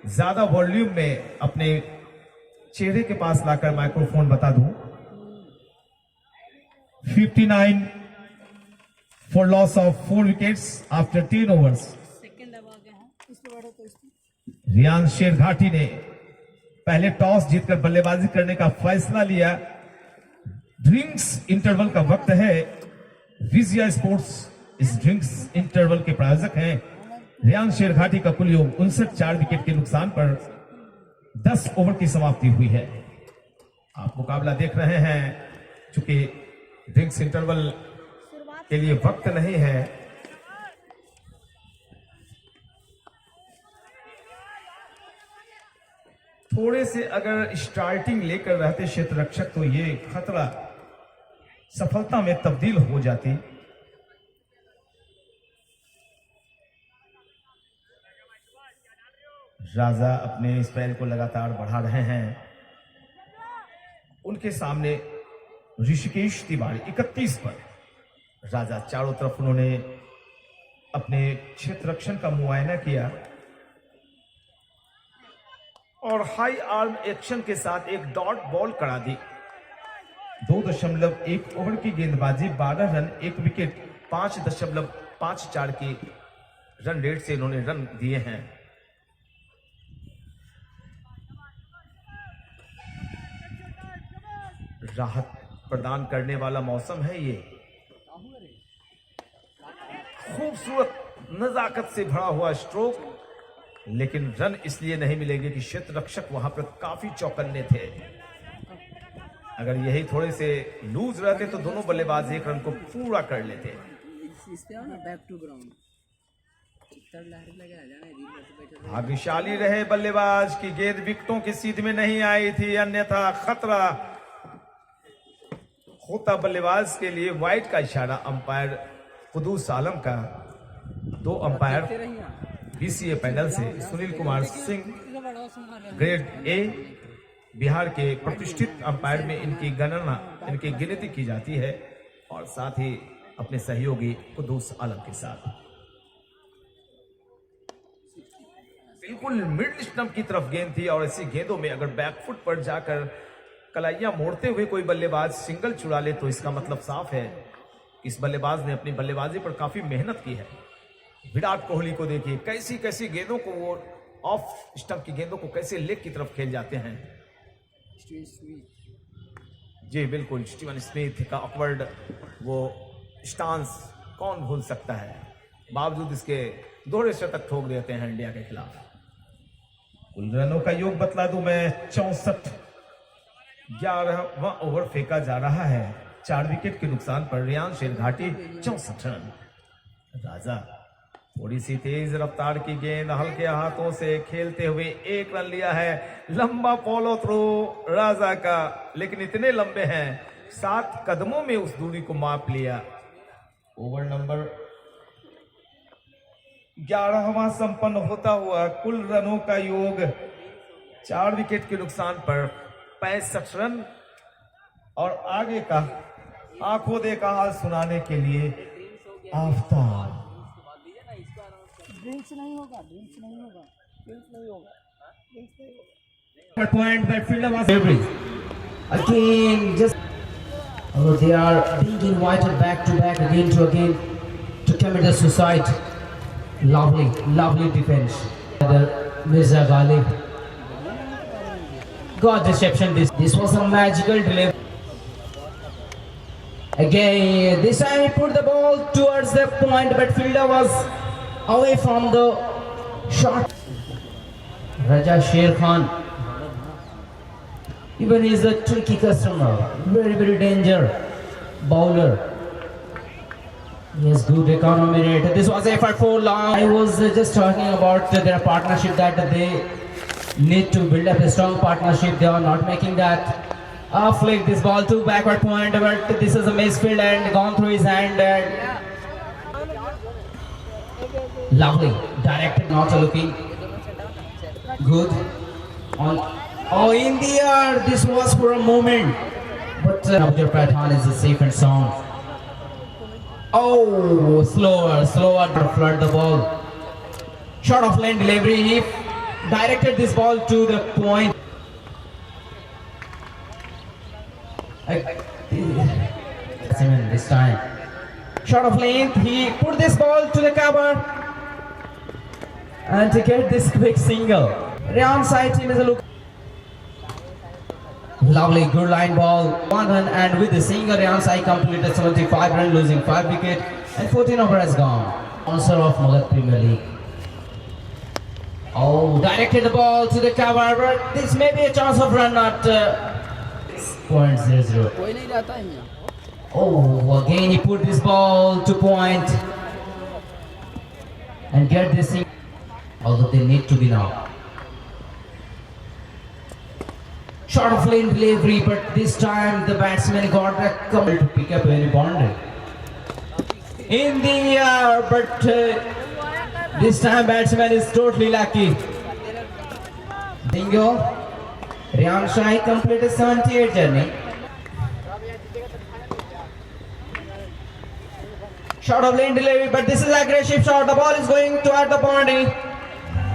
ज्यादा वॉल्यूम में अपने चेहरे के पास लाकर माइक्रोफोन बता दूं। 59 for loss of 4 wickets after 10 overs। Reyan Sherghati ने पहले टॉस जीतकर बल्लेबाजी करने का फैसला लिया। ड्रिंक्स इंटरवल का वक्त है। विजय स्पोर्ट्स इस ड्रिंक्स इंटरवल के प्रायोजक हैं। रेयान शेरघाटी का कुल योग 59 4 विकेट के नुकसान पर 10 ओवर की समाप्ति हुई है। आप मुकाबला देख रहे हैं। चूंकि ड्रिंक्स इंटरवल के लिए वक्त नहीं है, थोड़े से अगर स्टार्टिंग लेकर रहते क्षेत्र रक्षक तो ये खतरा सफलता में तब्दील हो जाती। राजा अपने इस पैर को लगातार बढ़ा रहे हैं। उनके सामने ऋषिकेश तिवारी 31 पर। राजा चारों तरफ उन्होंने अपने क्षेत्र रक्षण का मुआयना किया और हाई आर्म एक्शन के साथ एक डॉट बॉल करा दी। 2.1 ओवर की गेंदबाजी, 12 रन, 1 विकेट, 5.54 की रन रेट से इन्होंने रन दिए हैं। राहत प्रदान करने वाला मौसम है ये। खूबसूरत नजाकत से भरा हुआ स्ट्रोक, लेकिन रन इसलिए नहीं मिलेंगे कि क्षेत्र रक्षक वहां पर काफी चौकन्ने थे। अगर यही थोड़े से लूज रहते तो दोनों बल्लेबाज एक रन को पूरा कर लेते। भाग्यशाली रहे बल्लेबाज की गेंद विकेटों की सीध में नहीं आई थी, अन्यथा खतरा होता बल्लेबाज के लिए। वाइड का इशारा अंपायर कुदूस आलम का। 2 अंपायर बीसीए पैनल से सुनील कुमार सिंह, ग्रेड ए, बिहार के प्रतिष्ठित अंपायर में इनकी गणना, इनकी गिनती की जाती है, और साथ ही अपने सहयोगी कुदूस आलम के साथ। बिल्कुल मिडिल स्टंप की तरफ गेंद थी, और ऐसी गेंदों में अगर बैकफुट पर जाकर कलाइयां मोड़ते हुए कोई बल्लेबाज सिंगल चुरा ले तो इसका मतलब साफ है इस बल्लेबाज ने अपनी बल्लेबाजी पर काफी मेहनत की है। विराट कोहली को देखिए, कैसी कैसी गेंदों को वो ऑफ स्टंप की गेंदों को कैसे लेग की तरफ खेल जाते हैं। जी बिल्कुल, स्टीवन स्मिथ का ऑकवर्ड वो स्टांस कौन भूल सकता है। बावजूद इसके दोहरे शतक ठोक देते हैं इंडिया के खिलाफ। कुल रनों का योग बतला दूं मैं, 64। 11वां ओवर फेंका जा रहा है। 4 विकेट के नुकसान पर रियान शेरघाटी 64 रन। राजा थोड़ी सी तेज रफ्तार की गेंद हल्के हाथों से खेलते हुए 1 रन लिया है। लंबा फॉलो थ्रू राजा का, लेकिन इतने लंबे हैं 7 कदमों में उस दूरी को माप लिया। ओवर नंबर 11वां संपन्न होता हुआ। कुल रनों का योग 4 विकेट के नुकसान पर 65 रन। और आगे का आंखों देखा हाल सुनाने के लिए आफ्ताब। ड्रिंक्स नहीं होगा, ड्रिंक्स नहीं होगा, ड्रिंक्स नहीं होगा, ड्रिंक्स नहीं होगा। Point by fielder was again just they are being invited back to back again to commit a suicide. Lovely defense. Mirza Ghalib got deception. This was a magical delivery. Again, this time he put the ball towards the point, but fielder was away from the shot. Raja Sher Khan, even he is a tricky customer, very danger bowler. He has good economy rate. This was effort for long. I was just talking about their partnership, that they need to build up a strong partnership. They are not making that. Flick this ball to backward point, but this is a misfield and gone through his hand. Lovely, directed, not looking good. In the air, this was for a moment, but Abdur Pradhan is safe and sound. Slower to flood the ball. Short of lane delivery, he directed this ball to the point. This time, short of length, he put this ball to the cover and to get this quick single. Ryan side team is a look. Lovely, good line ball, 1 run, and with the single, Ryan side completed 75 run, losing 5 wicket, and 14 over has gone. Sponsor of Magad Premier League. Directed the ball to the cover, but this may be a chance of run, not 0.00. Again he put this ball to point and get this thing, although they need to be now. Short of lane delivery, but this time the batsman got a couple to pick up any boundary. In the air, but this time batsman is totally lucky. Dingo. Riyan Shahi completed 78 journey. Shot of lane delivery, but this is aggressive shot. The ball is going toward the boundary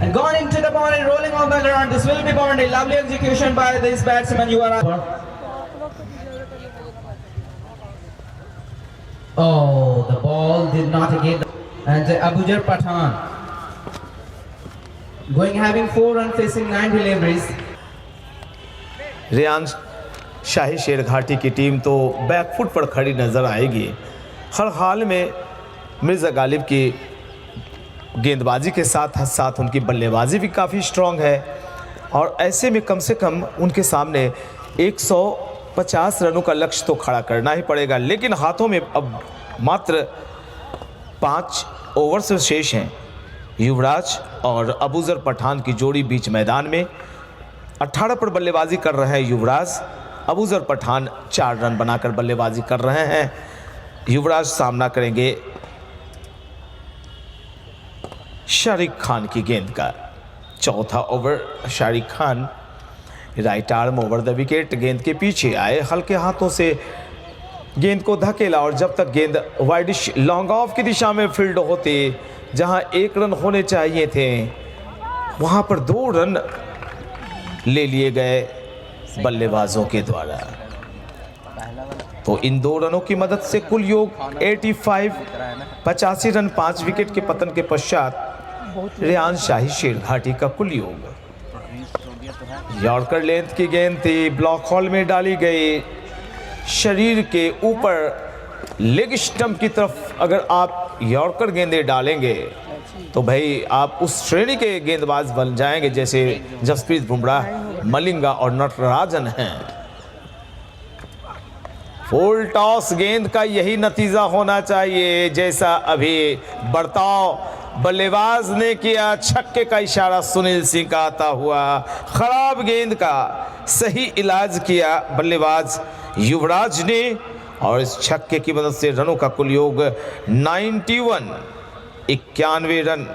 and gone into the boundary, rolling on the ground. This will be boundary. Lovely execution by this batsman. You are up. Oh, the ball did not again. And Abuzar Pathan having 4 runs, facing 9 deliveries. Riyan शाही शेरघाटी की टीम तो बैकफुट पर खड़ी नज़र आएगी। हर हाल में मिर्ज़ा गालिब की गेंदबाजी के साथ साथ उनकी बल्लेबाजी भी काफ़ी स्ट्रॉन्ग है और ऐसे में कम से कम उनके सामने 150 रनों का लक्ष्य तो खड़ा करना ही पड़ेगा। लेकिन हाथों में अब मात्र 5 ओवर से शेष हैं। युवराज और अबूजर पठान की जोड़ी बीच मैदान में 18 पर बल्लेबाजी कर रहे हैं युवराज। अबूजर पठान 4 रन बनाकर बल्लेबाजी कर रहे हैं। युवराज सामना करेंगे शारिक खान की गेंद का। चौथा over Shariq Khan right arm over the wicket गेंद के पीछे आए, हल्के हाथों से गेंद को धकेला और जब तक गेंद वाइडिश लॉन्ग ऑफ की दिशा में फील्ड होती, जहां 1 रन होने चाहिए थे, वहां पर 2 रन ले लिए गए बल्लेबाजों के द्वारा। तो इन 2 रनों की मदद से कुल योग 85 रन 5 विकेट के पतन के पश्चात रियान शाही शेरघाटी का कुल योग। यॉर्कर लेंथ की गेंद थी, ब्लॉक हॉल में डाली गई, शरीर के ऊपर लेग स्टंप की तरफ अगर आप यॉर्कर गेंदें डालेंगे तो भाई आप उस श्रेणी के गेंदबाज बन जाएंगे जैसे जसप्रीत बुमराह, मलिंगा और नटराजन हैं। फुल टॉस गेंद का यही नतीजा होना चाहिए जैसा अभी बर्ताव बल्लेबाज ने किया। छक्के का इशारा सुनील सिंह का आता हुआ, खराब गेंद का सही इलाज किया बल्लेबाज युवराज ने और इस छक्के की मदद से रनों का कुल योग 91 रन।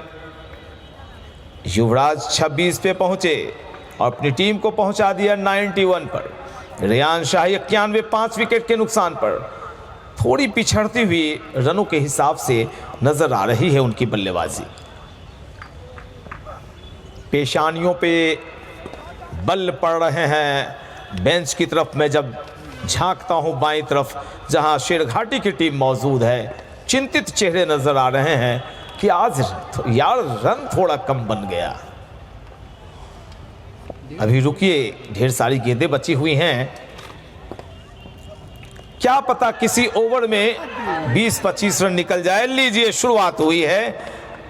युवराज 26 पे पहुंचे और अपनी टीम को पहुंचा दिया 91 पर। रियान शाही 91 5 विकेट के नुकसान पर थोड़ी पिछड़ती हुई रनों के हिसाब से नजर आ रही है उनकी बल्लेबाजी। पेशानियों पे बल पड़ रहे हैं। बेंच की तरफ मैं जब झांकता हूं बाईं तरफ जहां शेरघाटी की टीम मौजूद है, चिंतित चेहरे नजर आ रहे हैं कि आज यार रन थोड़ा कम बन गया। अभी रुकिए, ढेर सारी गेंदें बची हुई हैं, क्या पता किसी ओवर में 20-25 रन निकल जाए। लीजिए, शुरुआत हुई है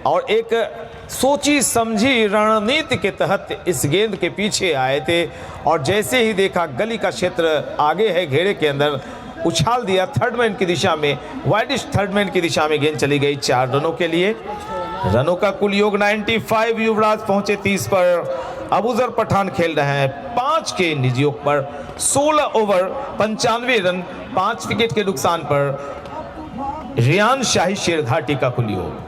और एक सोची समझी रणनीति के तहत इस गेंद के पीछे आए थे और जैसे ही देखा गली का क्षेत्र आगे है, घेरे के अंदर उछाल दिया थर्ड मैन की दिशा में, वाइडिश थर्ड मैन की दिशा में गेंद चली गई 4 रनों के लिए। रनों का कुल योग 95। युवराज पहुंचे 30 पर। अबूजर पठान खेल रहे हैं 5 के निजी योग पर। 16 ओवर 95 रन 5 विकेट के नुकसान पर रियान शाही शेरघाटी का कुल योग।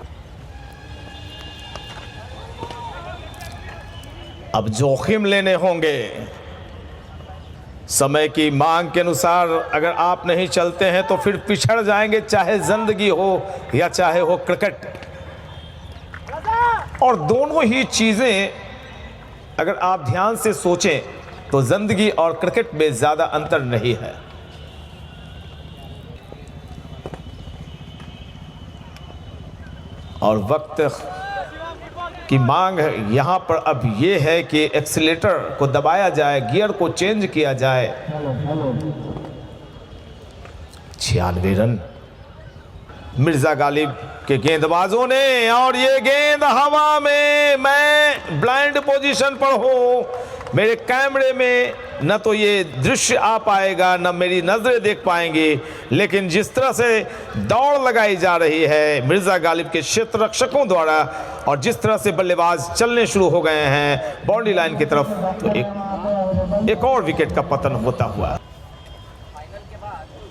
अब जोखिम लेने होंगे। समय की मांग के अनुसार अगर आप नहीं चलते हैं तो फिर पिछड़ जाएंगे, चाहे जिंदगी हो या चाहे हो क्रिकेट। और दोनों ही चीजें अगर आप ध्यान से सोचें तो जिंदगी और क्रिकेट में ज्यादा अंतर नहीं है। और वक्त की मांग यहां पर अब यह है कि एक्सीलेटर को दबाया जाए, गियर को चेंज किया जाए। 96 रन मिर्जा गालिब के गेंदबाजों ने और ये गेंद हवा में। मैं ब्लाइंड पोजीशन पर हूं, मेरे कैमरे में न तो ये दृश्य आ पाएगा न मेरी नजरें देख पाएंगी, लेकिन जिस तरह से दौड़ लगाई जा रही है मिर्जा गालिब के क्षेत्र रक्षकों द्वारा और जिस तरह से बल्लेबाज चलने शुरू हो गए हैं बाउंड्री लाइन की तरफ, तो एक और विकेट का पतन होता हुआ।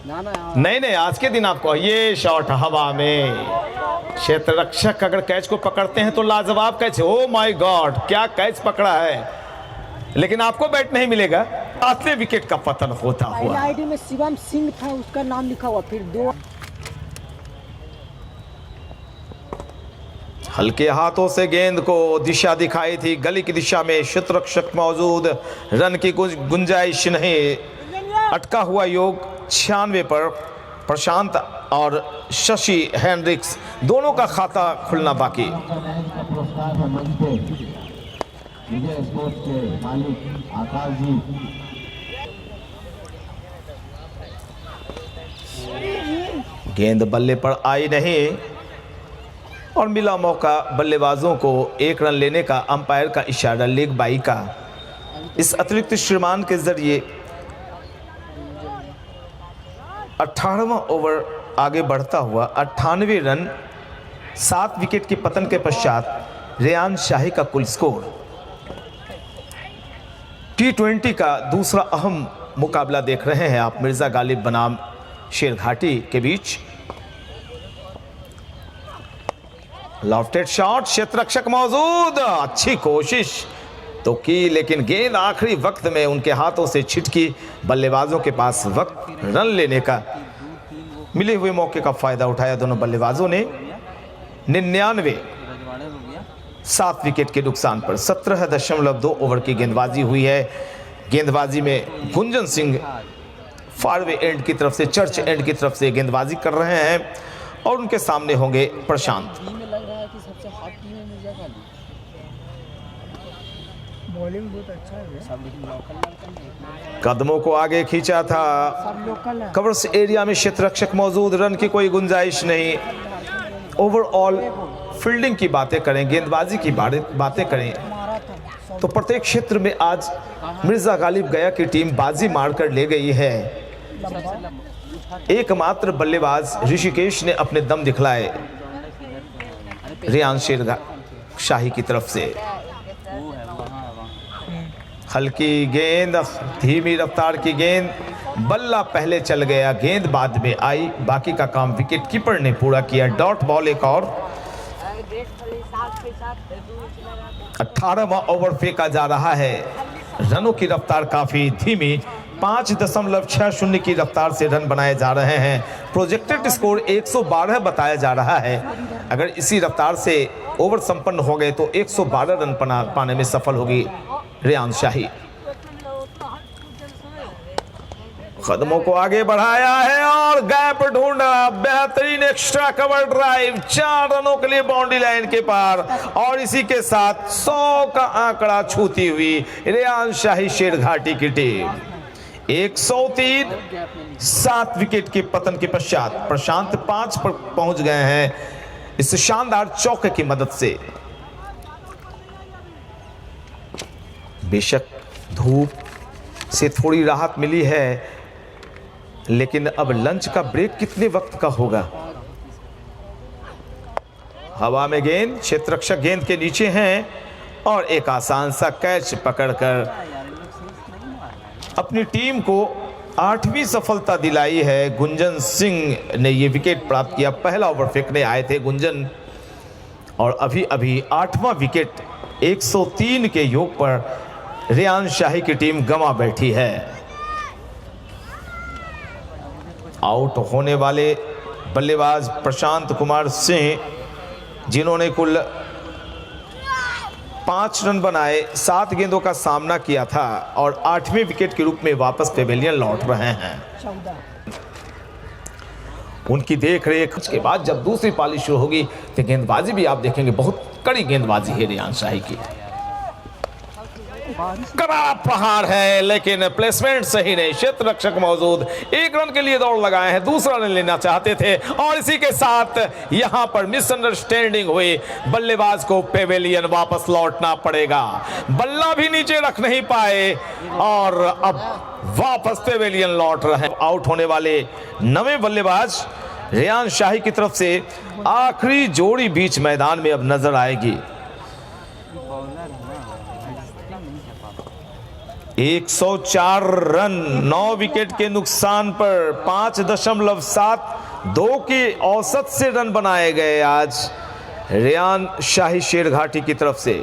नहीं, आज के दिन आपको ये शॉट हवा में, क्षेत्र रक्षक अगर कैच को पकड़ते हैं तो लाजवाब कैच। ओ माय गॉड, क्या कैच पकड़ा है। लेकिन आपको बैट नहीं मिलेगा। 7वें विकेट का पतन होता पहले हुआ। आईडी में शिवम सिंह था, उसका नाम लिखा हुआ, फिर 2 हल्के हाथों से गेंद को दिशा दिखाई थी, गली की दिशा में क्षेत्ररक्षक मौजूद, रन की कुछ गुंजाइश नहीं। अटका हुआ योग 96 पर प्रशांत और शशि हेनरिक्स दोनों का खाता खुलना बाकी। विजय स्पोर्ट्स के मालिक आकाश जी। गेंद बल्ले पर आई नहीं और मिला मौका बल्लेबाजों को 1 रन लेने का। अंपायर का इशारा लेग बाई का। इस अतिरिक्त श्रीमान के जरिए 18वां ओवर आगे बढ़ता हुआ 98 रन 7 विकेट के पतन के पश्चात रेयान शाही का कुल स्कोर। T20 का दूसरा अहम मुकाबला देख रहे हैं आप मिर्जा गालिब बनाम शेरघाटी के बीच। लॉफ्टेड शॉट, क्षेत्ररक्षक मौजूद, अच्छी कोशिश तो की लेकिन गेंद आखिरी वक्त में उनके हाथों से छिटकी। बल्लेबाजों के पास वक्त रन लेने का। मिले हुए मौके का फायदा उठाया दोनों बल्लेबाजों ने। 99 7 विकेट के नुकसान पर 17.2 ओवर की गेंदबाजी हुई है। गेंदबाजी में गुंजन सिंह फारवे एंड की तरफ से, चर्च एंड की तरफ से गेंदबाजी कर रहे हैं और उनके सामने होंगे प्रशांत। बॉलिंग बहुत अच्छा है, कदमों को आगे खींचा था, सब लोकल है। कवर्स एरिया में क्षेत्ररक्षक मौजूद, रन की कोई गुंजाइश नहीं। ओवरऑल फील्डिंग की बातें करें, गेंदबाजी की बातें करें तो प्रत्येक क्षेत्र में आज मिर्जा गालिब गया की टीम बाजी मारकर ले गई है। एकमात्र बल्लेबाज ऋषिकेश ने अपने दम दिखलाए रेयान शाही की तरफ से। हल्की गेंद, धीमी रफ्तार की गेंद, बल्ला पहले चल गया, गेंद बाद में आई। बाकी का काम विकेट कीपर ने पूरा किया। डॉट बॉल एक और। 18वां ओवर फेंका जा रहा है। रनों की रफ्तार काफी धीमी, 5.60 की रफ्तार से रन बनाए जा रहे हैं। प्रोजेक्टेड स्कोर 112 बताया जा रहा है। अगर इसी रफ्तार से ओवर संपन्न हो गए तो 112 रन पाने में सफल होगी रेयान शाही। कदमों को आगे बढ़ाया है और गैप ढूंढा। बेहतरीन एक्स्ट्रा कवर ड्राइव, 4 रनों के लिए बाउंड्री लाइन के पार और इसी के साथ 100 का आंकड़ा छूती हुई रेयान शाही शेरघाटी की टीम। 103 7 विकेट के पतन के पश्चात प्रशांत 5 पर पहुंच गए हैं इस शानदार चौके की मदद से। बेशक धूप से थोड़ी राहत मिली है लेकिन अब लंच का ब्रेक कितने वक्त का होगा। हवा में गेंद, क्षेत्ररक्षक गेंद के नीचे हैं और एक आसान सा कैच पकड़कर अपनी टीम को 8वीं सफलता दिलाई है। गुंजन सिंह ने यह विकेट प्राप्त किया। पहला ओवर फेंकने आए थे गुंजन और अभी अभी 8वां विकेट 103 के योग पर रेयान शाही की टीम गंवा बैठी है। आउट होने वाले बल्लेबाज प्रशांत कुमार सिंह, जिन्होंने कुल 5 रन बनाए, 7 गेंदों का सामना किया था और 8वें विकेट के रूप में वापस पेवेलियन लौट रहे हैं। 14 उनकी देख रेख के बाद जब दूसरी पाली शुरू होगी तो गेंदबाजी भी आप देखेंगे बहुत कड़ी गेंदबाजी है रेयान शाही की। कड़ा प्रहार है लेकिन प्लेसमेंट सही नहीं। क्षेत्ररक्षक मौजूद, 1 रन के लिए दौड़ लगाए हैं, दूसरा रन लेना चाहते थे और इसी के साथ यहां पर मिसअंडरस्टैंडिंग हुई। बल्लेबाज को पेवेलियन वापस लौटना पड़ेगा। बल्ला भी नीचे रख नहीं पाए और अब वापस पेवेलियन लौट रहे हैं। आउट होने वाले नवे बल्लेबाज रेयान शाही की तरफ से आखिरी जोड़ी बीच मैदान में अब नजर आएगी। 104 रन 9 विकेट के नुकसान पर 5.72 की औसत से रन बनाए गए आज रेयान शाही शेरघाटी की तरफ से।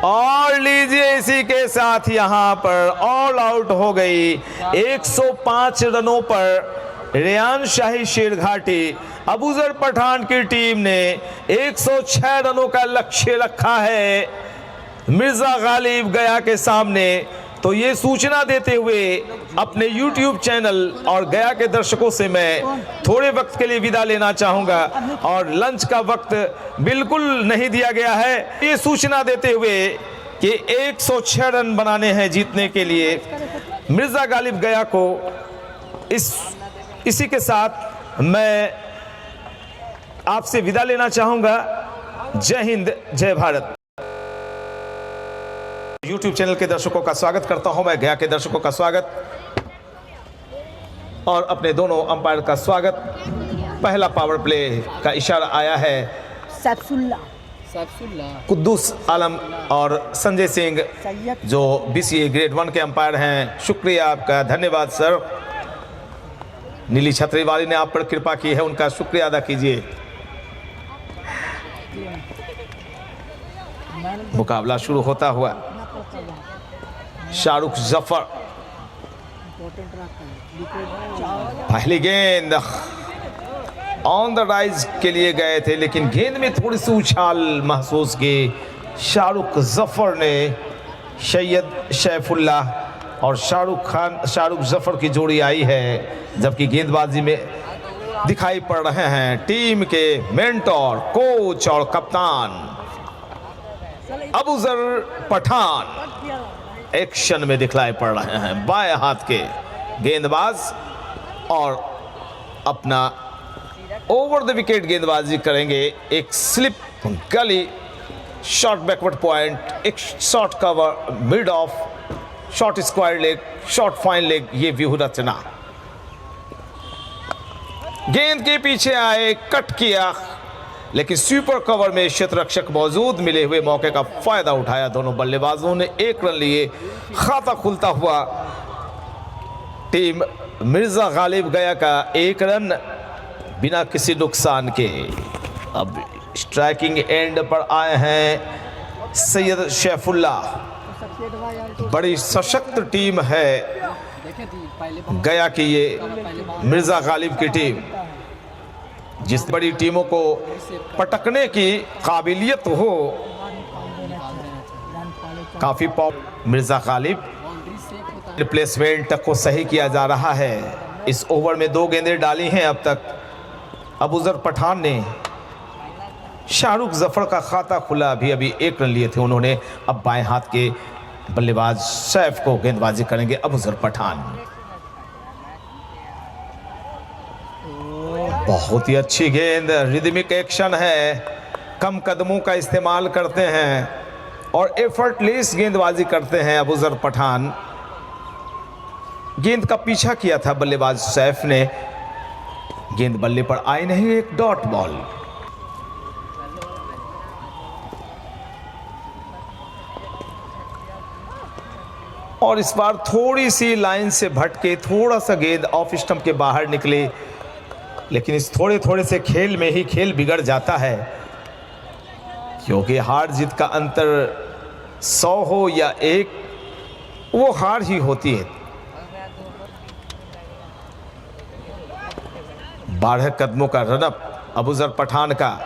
और लीजिए इसी के साथ यहां पर ऑल आउट हो गई 105 रनों पर रेयान शाही शेरघाटी। अबूजर पठान की टीम ने 106 रनों का लक्ष्य रखा है मिर्जा गालिब गया के सामने। तो ये सूचना देते हुए अपने YouTube चैनल और गया के दर्शकों से मैं थोड़े वक्त के लिए विदा लेना चाहूंगा और लंच का वक्त बिल्कुल नहीं दिया गया है। ये सूचना देते हुए कि 106 रन बनाने हैं जीतने के लिए मिर्जा गालिब गया को। इसी के साथ मैं आपसे विदा लेना चाहूंगा। जय हिंद, जय भारत। YouTube चैनल के दर्शकों का स्वागत करता हूं मैं, गया के दर्शकों का स्वागत और अपने दोनों अंपायर का स्वागत। पहला पावर प्ले का इशारा आया है सैफुल्ला कुद्दूस आलम और संजय सिंह सैयद जो BCA ग्रेड 1 के अंपायर हैं। शुक्रिया आपका, धन्यवाद सर। नीली छतरी वाली ने आप पर कृपा की है, उनका शुक्रिया अदा कीजिए। मुकाबला शुरू होता हुआ शाहरुख जफर, पहली गेंद ऑन द राइज के लिए गए थे लेकिन गेंद में थोड़ी सी उछाल महसूस की। शाहरुख जफर ने सैयद सैफुल्लाह और शाहरुख जफर की जोड़ी आई है, जबकि गेंदबाजी में दिखाई पड़ रहे हैं टीम के मेंटोर, कोच और कप्तान अबूजर पठान एक्शन में दिखलाई पड़ रहे हैं। बाएं हाथ के गेंदबाज और अपना ओवर द विकेट गेंदबाजी करेंगे। एक स्लिप गली, शॉर्ट बैकवर्ड पॉइंट, एक short cover, mid of, short square leg, short fine leg, ये व्यूह रचना। गेंद के पीछे आए, कट किया लेकिन स्वीपर कवर में क्षेत्ररक्षक मौजूद, मिले हुए मौके का फायदा उठाया। दोनों बल्लेबाजों ने 1 रन लिए। खाता खुलता हुआ टीम मिर्जा गालिब गया का 1 रन बिना किसी नुकसान के। अब स्ट्राइकिंग एंड पर आए हैं सैयद सैफुल्लाह। बड़ी सशक्त टीम है गया की ये मिर्जा गालिब की टीम। जिस बड़ी टीमों को पटकने की काबिलियत हो, काफी मिर्जा गालिब रिप्लेसमेंट को सही किया जा रहा है। इस ओवर में 2 गेंदें डाली हैं अब तक अबूजर पठान ने। शाहरुख जफर का खाता खुला, अभी 1 रन लिए थे उन्होंने। अब बाएं हाथ के बल्लेबाज सैफ को गेंदबाजी करेंगे अबूजर पठान। बहुत ही अच्छी गेंद, रिदमिक एक्शन है, कम कदमों का इस्तेमाल करते हैं और एफर्टलेस गेंदबाजी करते हैं अबूजर पठान। गेंद का पीछा किया था बल्लेबाज सैफ ने, गेंद बल्ले पर आई नहीं, एक डॉट बॉल। और इस बार थोड़ी सी लाइन से भटके, थोड़ा सा गेंद ऑफ स्टंप के बाहर निकले, लेकिन इस थोड़े से खेल में ही खेल बिगड़ जाता है, क्योंकि हार जीत का अंतर 100 हो या 1, वो हार ही होती है। 12 कदमों का रनअप अबूजर पठान का।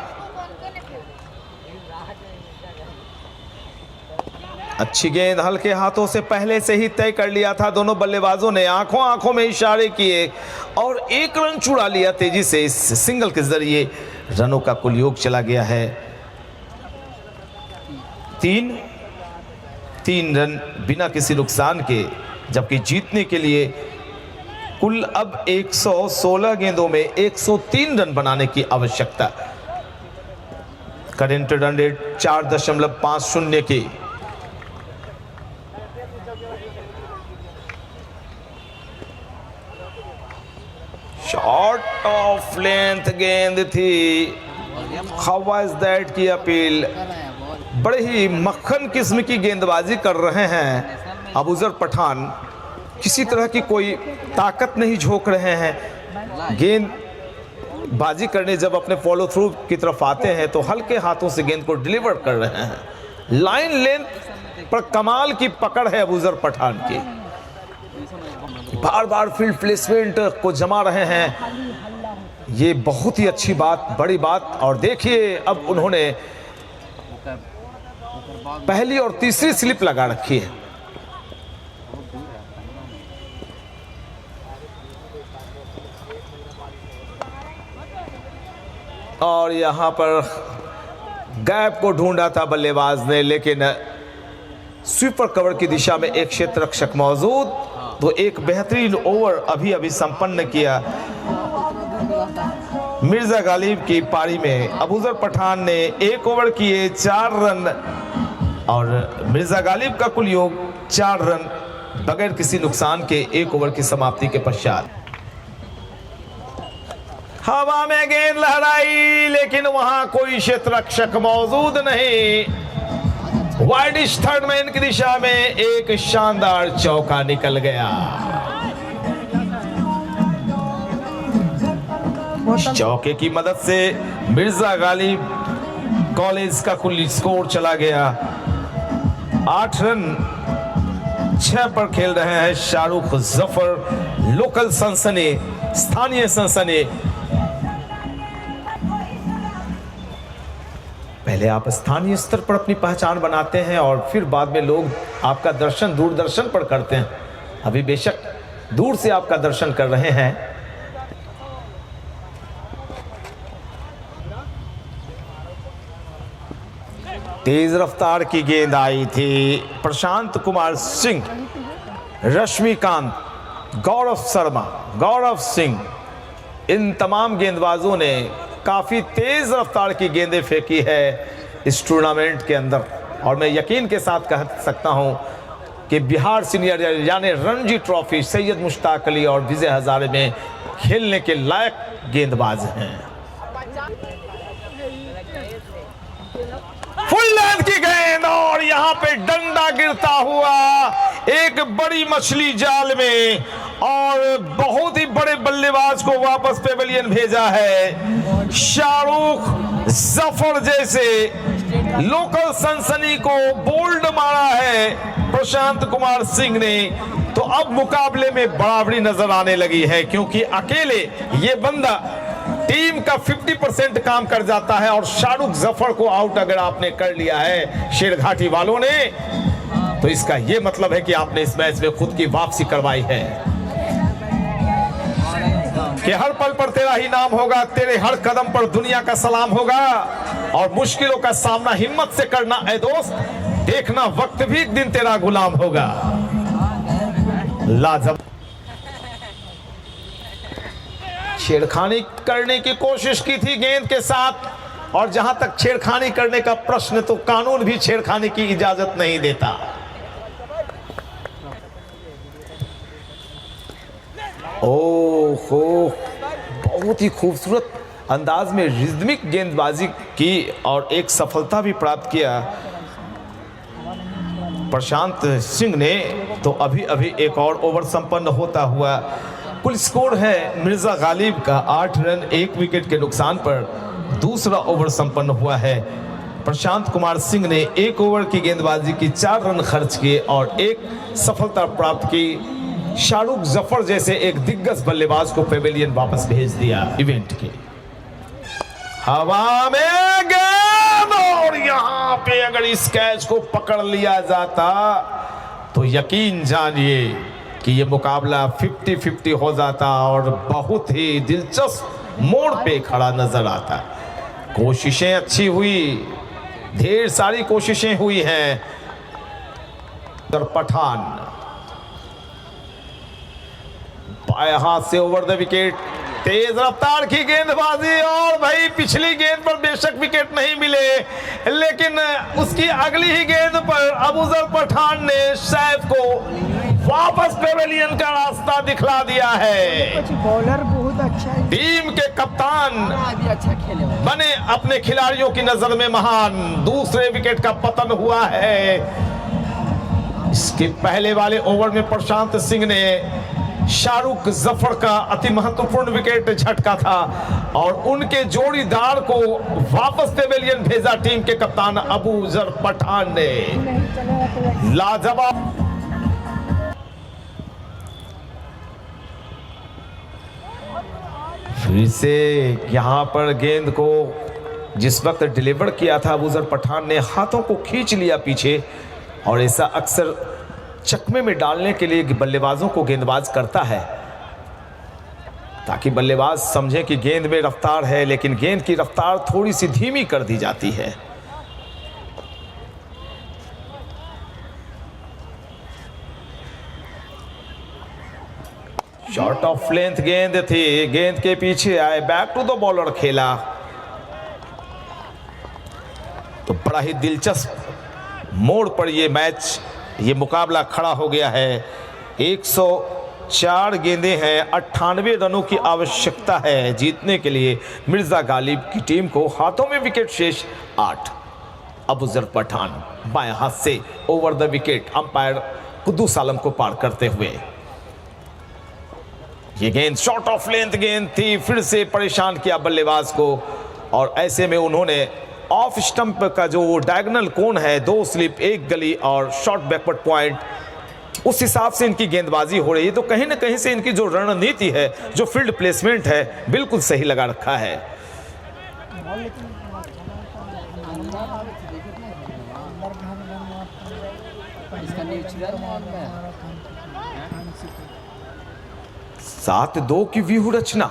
अच्छी गेंद हल्के हाथों से पहले से ही तय कर लिया था दोनों बल्लेबाजों ने, आंखों में इशारे किए और 1 रन चुरा लिया तेजी से। इस सिंगल के जरिए रनों का कुल योग चला गया है 3 रन बिना किसी नुकसान के, जबकि जीतने के लिए कुल अब 116 गेंदों में 103 रन बनाने की आवश्यकता। करेंट रन रेट 4.50 की। शॉर्ट ऑफ लेंथ गेंद थी, हाउ वाज दैट की अपील। बड़े ही मक्खन किस्म की गेंदबाजी कर रहे हैं अबूजर पठान, किसी तरह की कोई ताकत नहीं झोंक रहे हैं। गेंद बाजी करने जब अपने फॉलो थ्रू की तरफ आते हैं तो हल्के हाथों से गेंद को डिलीवर कर रहे हैं। लाइन लेंथ पर कमाल की पकड़ है अबूजर पठान की, बार बार फील्ड प्लेसमेंट को जमा रहे हैं, ये बहुत ही अच्छी बात, बड़ी बात। और देखिए अब उन्होंने पहली और तीसरी स्लिप लगा रखी है। और यहां पर गैप को ढूंढा था बल्लेबाज ने, लेकिन स्वीपर कवर की दिशा में एक क्षेत्र रक्षक मौजूद, तो एक बेहतरीन ओवर अभी अभी संपन्न किया मिर्जा गालिब की पारी में। अबूजर पठान ने 1 ओवर किए 4 रन और मिर्जा गालिब का कुल योग 4 रन बगैर किसी नुकसान के 1 ओवर की समाप्ति के पश्चात। हवा में गेंद लहराई, लेकिन वहां कोई क्षेत्र रक्षक मौजूद नहीं। वाइडिश थर्ड मैन की दिशा में एक शानदार चौका निकल गया। चौके की मदद से मिर्जा गालिब कॉलेज का कुल स्कोर चला गया 8 रन 6 पर खेल रहे हैं शाहरुख जफर, लोकल सनसनी, स्थानीय सनसनी। पहले आप स्थानीय स्तर पर अपनी पहचान बनाते हैं और फिर बाद में लोग आपका दर्शन दूरदर्शन पर करते हैं। अभी बेशक दूर से आपका दर्शन कर रहे हैं। तेज रफ्तार की गेंद आई थी। प्रशांत कुमार सिंह, रश्मिकांत, गौरव शर्मा, गौरव सिंह, इन तमाम गेंदबाजों ने काफी तेज रफ्तार की गेंदें फेंकी है इस टूर्नामेंट के अंदर। और मैं यकीन के साथ कह सकता हूं कि बिहार सीनियर यानी रणजी ट्रॉफी सैयद मुश्ताक अली और विजय हजारे में खेलने के लायक गेंदबाज हैं। फुल लेंथ की गेंद और यहां पे डंडा गिरता हुआ एक बड़ी मछली जाल में, और बहुत ही बड़े बल्लेबाज को वापस पेवेलियन भेजा है। शाहरुख जफर जैसे लोकल सनसनी को बोल्ड मारा है प्रशांत कुमार सिंह ने। तो अब मुकाबले में बराबरी नजर आने लगी है, क्योंकि अकेले ये बंदा टीम का 50% काम कर जाता है। और शाहरुख जफर को आउट अगर आपने कर लिया है शेरघाटी वालों ने, तो इसका यह मतलब है कि आपने इस मैच में खुद की वापसी करवाई है कि हर पल पर तेरा ही नाम होगा, तेरे हर कदम पर दुनिया का सलाम होगा। और मुश्किलों का सामना हिम्मत से करना ऐ दोस्त, देखना वक्त भी एक दिन तेरा गुलाम होगा। लाजवाब छेड़खानी करने की कोशिश की थी गेंद के साथ, और जहां तक छेड़खानी करने का प्रश्न, तो कानून भी छेड़खानी की इजाजत नहीं देता। ओहो, बहुत ही खूबसूरत अंदाज में रिदमिक गेंदबाजी की और एक सफलता भी प्राप्त किया प्रशांत सिंह ने। तो अभी अभी एक और ओवर संपन्न होता हुआ कुल स्कोर है मिर्जा गालिब का 8 रन 1 विकेट के नुकसान पर दूसरा ओवर संपन्न हुआ है। प्रशांत कुमार सिंह ने 1 ओवर की गेंदबाजी की 4 रन खर्च किए और एक सफलता प्राप्त की। शाहरुख जफर जैसे एक दिग्गज बल्लेबाज को पेवेलियन वापस भेज दिया इवेंट के। हवा में गेंद, और यहां पे अगर इस कैच को पकड़ लिया जाता तो यकीन जानिए कि ये मुकाबला 50-50 हो जाता और बहुत ही दिलचस्प मोड़ पे खड़ा नजर आता। कोशिशें अच्छी हुई, ढेर सारी कोशिशें हुई हैं। पठान बाएं हाथ से ओवर द विकेट, तेज रफ्तार की गेंदबाजी, और भाई पिछली गेंद पर बेशक विकेट नहीं मिले, लेकिन उसकी अगली ही गेंद पर अबूजर पठान ने सैफ को वापस पेवेलियन का रास्ता दिखला दिया है। बॉलर बहुत अच्छा है, टीम के कप्तान बने अपने खिलाड़ियों की नजर में महान। दूसरे विकेट का पतन हुआ है। इसके पहले वाले ओवर में प्रशांत सिंह ने शाहरुख जफर का अति महत्वपूर्ण विकेट झटका था और उनके जोड़ीदार को वापस पेवेलियन भेजा टीम के कप्तान अबूजर पठान ने। लाजवाब फिर से यहां पर गेंद को जिस वक्त डिलीवर किया था अबूजर पठान ने हाथों को खींच लिया पीछे, और ऐसा अक्सर चकमे में डालने के लिए बल्लेबाजों को गेंदबाज करता है ताकि बल्लेबाज समझे कि गेंद में रफ्तार है, लेकिन गेंद की रफ्तार थोड़ी सी धीमी कर दी जाती है। शॉर्ट ऑफ लेंथ गेंद थी, गेंद के पीछे आए, बैक टू द बॉलर खेला। तो बड़ा ही दिलचस्प मोड़ पर ये मैच, ये मुकाबला खड़ा हो गया है। 104 गेंदें हैं, 98 रनों की आवश्यकता है जीतने के लिए मिर्जा गालिब की टीम को। हाथों में विकेट शेष 8। अबूजर पठान बाएं हाथ से over the wicket umpire Kuddus Alam को पार करते हुए। ये गेंद शॉर्ट ऑफ लेंथ गेंद थी, फिर से परेशान किया बल्लेबाज को, और ऐसे में उन्होंने ऑफ स्टंप का जो डायगोनल कोन है, 2 स्लिप 1 गली और शॉर्ट बैकवर्ड पॉइंट, उस हिसाब से इनकी गेंदबाजी हो रही है। तो कहीं ना कहीं से इनकी जो रणनीति है, जो फील्ड प्लेसमेंट है, बिल्कुल सही लगा रखा है। सात 2 की व्यूह रचना।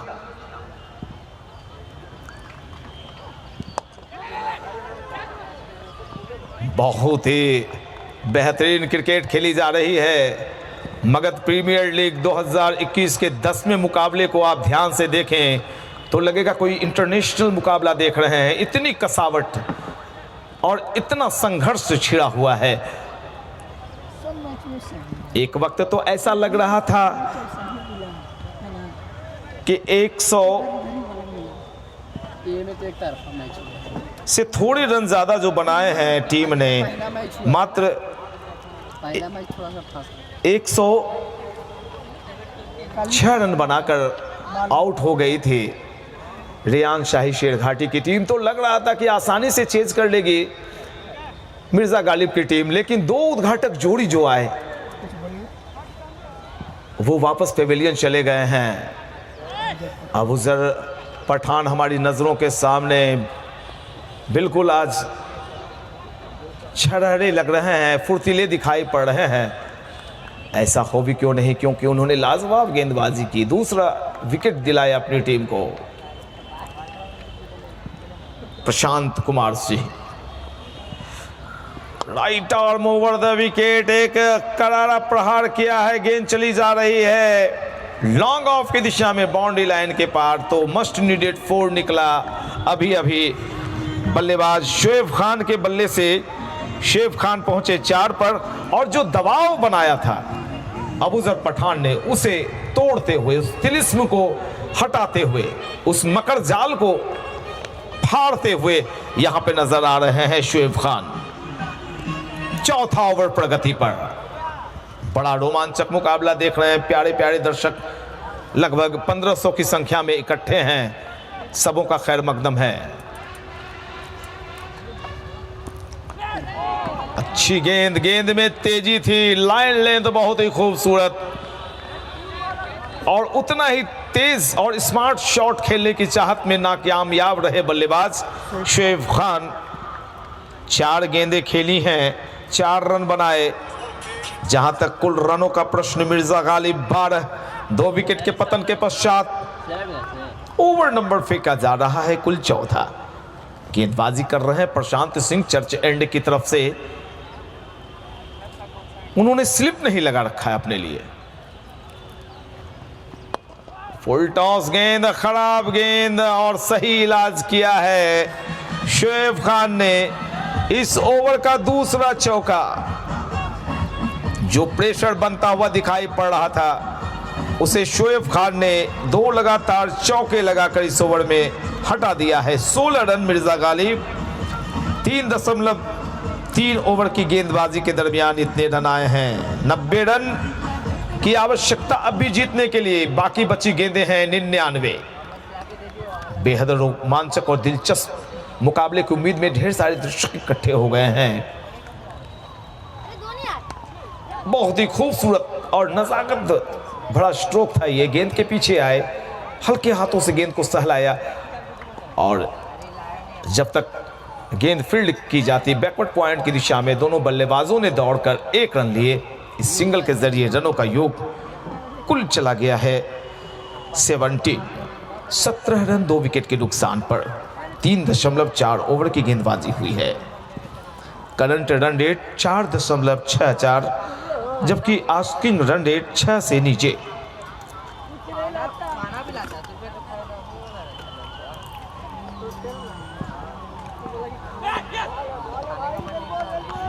बहुत ही बेहतरीन क्रिकेट खेली जा रही है। मगध प्रीमियर लीग 2021 के 10वें मुकाबले को आप ध्यान से देखें तो लगेगा कोई इंटरनेशनल मुकाबला देख रहे हैं। इतनी कसावट और इतना संघर्ष छिड़ा हुआ है। एक वक्त तो ऐसा लग रहा था कि 100 से थोड़े रन ज्यादा जो बनाए हैं टीम ने, मात्र 106 रन बनाकर आउट हो गई थी रियान शाही शेरघाटी की टीम। तो लग रहा था कि आसानी से चेज कर लेगी मिर्जा गालिब की टीम, लेकिन 2 उद्घाटक जोड़ी जो आए वो वापस पेवेलियन चले गए हैं। अबूजर पठान हमारी नजरों के सामने बिल्कुल आज छरहरे लग रहे हैं, फुर्तीले दिखाई पड़ रहे हैं। ऐसा हो भी क्यों नहीं, क्योंकि उन्होंने लाजवाब गेंदबाजी की, दूसरा विकेट दिलाया अपनी टीम को। Prashant Kumar Singh right arm over the wicket, एक करारा प्रहार किया है, गेंद चली जा रही है लॉन्ग ऑफ की दिशा में बाउंड्री लाइन के पार। तो मस्ट नीडेड 4 निकला। अभी अभी बल्लेबाज शोएब खान के बल्ले से शोएब खान पहुंचे 4 पर, और जो दबाव बनाया था अबूजर पठान ने, उसे तोड़ते हुए, उस तिलिस्म को हटाते हुए, उस मकर जाल को फाड़ते हुए यहां पे नजर आ रहे हैं शोएब खान। चौथा ओवर प्रगति पर बड़ा रोमांचक मुकाबला देख रहे हैं। प्यारे प्यारे दर्शक लगभग 1500 की संख्या में इकट्ठे हैं, सबों का खैर मकदम है। अच्छी गेंद, गेंद में तेजी थी, लाइन लेंथ बहुत ही खूबसूरत, और उतना ही तेज और स्मार्ट शॉट खेलने की चाहत में नाकामयाब रहे बल्लेबाज शोएब खान। 4 गेंदें खेली हैं, 4 रन बनाए। जहां तक कुल रनों का प्रश्न, मिर्जा गालिब 12, 2 विकेट के पतन के पश्चात ओवर नंबर फेंका जा रहा है कुल 14। गेंदबाजी कर रहे हैं प्रशांत सिंह चर्च एंड की तरफ से। उन्होंने स्लिप नहीं लगा रखा है अपने लिए। फुल टॉस गेंद, खराब गेंद, और सही इलाज किया है शोएब खान ने। इस ओवर का दूसरा चौका, जो प्रेशर बनता हुआ दिखाई पड़ रहा था, उसे शोएब खान ने 2 लगातार चौके लगाकर इस ओवर में हटा दिया है। 16 रन मिर्जा गालिब। 3.3 ओवर की गेंदबाजी के दरमियान इतने रन आए हैं। 90 रन की आवश्यकता अब भी जीतने के लिए। बाकी बची गेंदें हैं 99। बेहद रोमांचक और दिलचस्प मुकाबले की उम्मीद में ढेर सारे दर्शक इकट्ठे हो गए हैं। बहुत ही खूबसूरत और नजाकत भरा स्ट्रोक था ये। गेंद के पीछे आए, हल्के हाथों से गेंद को सहलाया और जब तक गेंद फील्ड की जाती बैकवर्ड पॉइंट की दिशा में दोनों बल्लेबाजों ने दौड़कर 1 रन लिए। इस सिंगल के जरिए रनों का योग कुल चला गया है 70। 17 रन 2 विकेट के नुकसान पर 3.4 ओवर की गेंदबाजी हुई है। करंट रन रेट 4.64, जबकि आस्किंग रन रेट 6 से नीचे।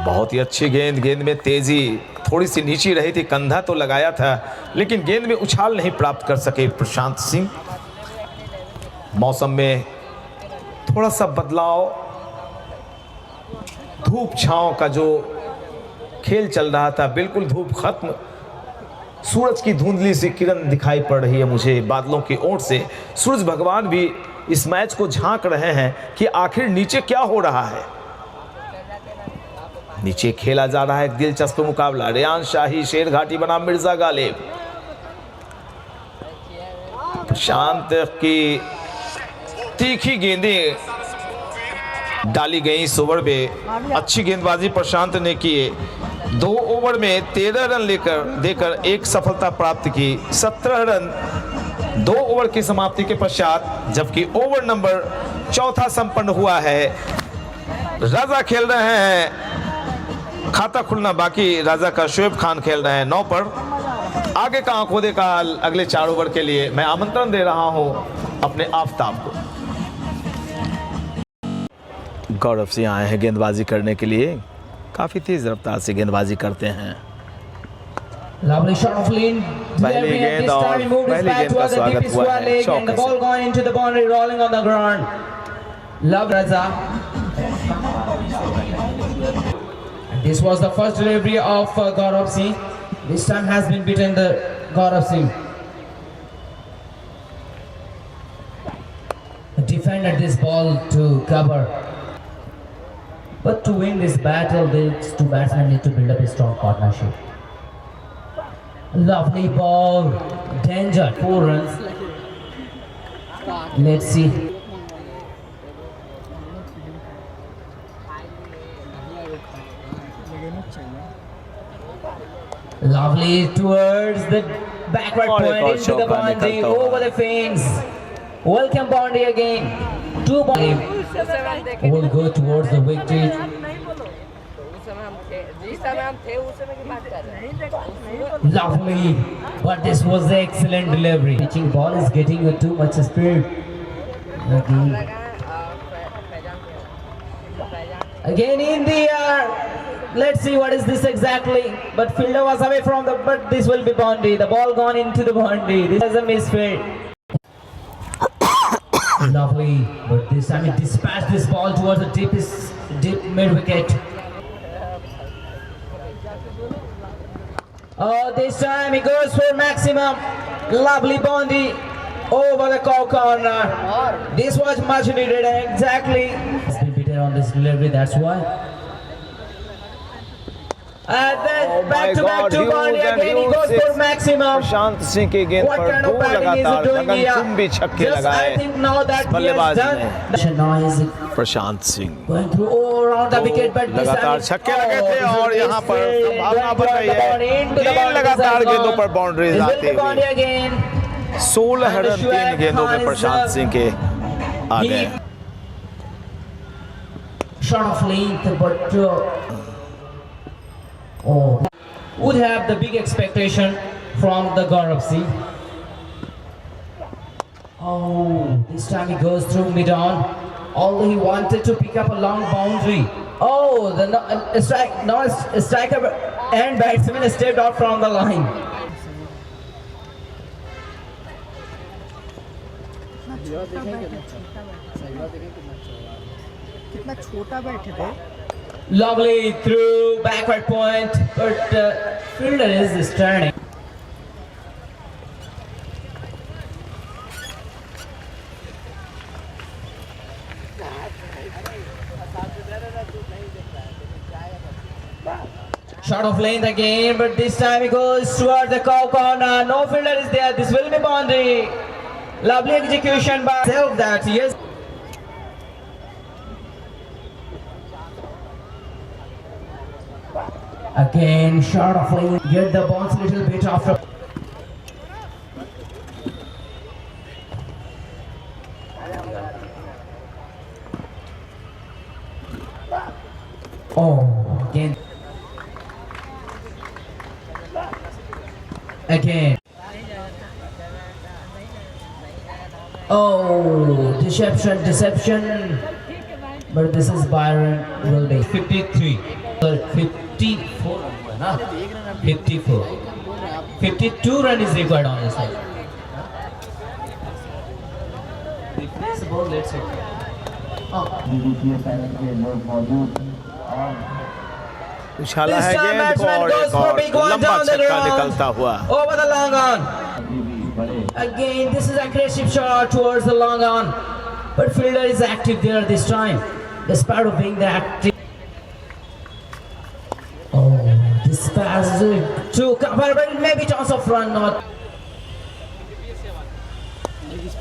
बहुत ही अच्छी गेंद में तेजी थोड़ी सी नीची रही थी, कंधा तो लगाया था लेकिन गेंद में उछाल नहीं प्राप्त कर सके प्रशांत सिंह। मौसम में थोड़ा सा बदलाव, धूप छांव का जो खेल चल रहा था बिल्कुल धूप खत्म। सूरज की धुंधली सी किरण दिखाई पड़ रही है मुझे बादलों की ओर से। सूरज भगवान भी इस मैच को झांक रहे हैं कि आखिर नीचे क्या हो रहा है। नीचे खेला जा रहा है एक दिलचस्प मुकाबला। रेयान शाही शेर घाटी बनाम मिर्जा गालिब। प्रशांत की तीखी गेंदें डाली गई इस ओवर में। अच्छी गेंदबाजी प्रशांत ने किए। 2 ओवर में 13 रन देकर एक सफलता प्राप्त की। 17 रन 2 ओवर की समाप्ति के पश्चात, जबकि ओवर नंबर 4 संपन्न हुआ है। राजा खेल रहे हैं, खाता खुलना बाकी राजा का। शोएब खान खेल रहे हैं 9 पर। आगे का आंखों देखा अगले 4 ओवर के लिए मैं आमंत्रण दे रहा हूं अपने आफ्ताब को। गौरव सिंह आए हैं गेंदबाजी करने के लिए। काफी तेज रफ्तार से गेंदबाजी करते हैं। Lovely shot of Lin. पहली गेंद और पहली गेंद का स्वागत हुआ है and the ball going into the boundary, rolling on the ground. Love Raza. This was the first delivery of Gaurav Singh. This time has been beaten the Gaurav Singh. Defended this ball to cover. But to win this battle, these two batsmen need to build up a strong partnership. Lovely ball. Danger. 4 runs. Let's see. Lovely towards the backward point into the boundary, over the fence. Welcome boundary again. 2 boundary will go towards the victory. Lovely, but this was the excellent delivery. Pitching ball is getting you too much speed. Again in the air. Let's see what is this exactly. But fielder was away from the. But this will be boundary. The ball gone into the boundary. This is a misfit. Lovely, but this time he dispatched this ball towards the deep mid wicket. Oh, this time he goes for maximum. Lovely boundary over the corner. This was much needed exactly. He's been beaten on this delivery. That's why. And then back to back to boundary again. He goes for maximum. Prashant Singh के गेंद What पर kind of दो batting is he लगातार doing here? गगनचुंबी छक्के Just I लगाए think now that he has बल्लेबाज done. Now is Prashant Singh. going through all around the wicket, but this लगातार time छक्के लगे थे और यहाँ पर संभावना बन रही है। 3 लगातार गेंदों पर बाउंड्रीज आते हुए 16 रन 3 गेंदों में प्रशांत सिंह के आ गए। Shot of length, but would have the big expectation from the Gaurav Singh. Oh, this time he goes through mid-on. Although he wanted to pick up a long boundary. Oh, the striker and batsman stepped out from the line. कितना छोटा बैठे थे। Lovely through backward point, but fielder is turning. shot of length again, but this time he goes towards the corner. No fielder is there. This will be boundary. Lovely execution by himself that, yes. Again, shot of length. Get the bounce a little bit after. Oh, again. Again. Oh, deception. But this is Byron will be 53. 54. 54. 52 run is required on this side. Replace the ball, let's see. द्वितीय पैनल के लोग मौजूद और उछाला This है time गेंद को batsman और goes एक for a और big one लंबा down the छक्का ground. निकलता हुआ। Over the long on. अभी भी बड़े Again, this is aggressive shot towards the long on. But fielder is active there this time. Despite of being the active. Oh, this pass is to cover, but it may be toss of run, not.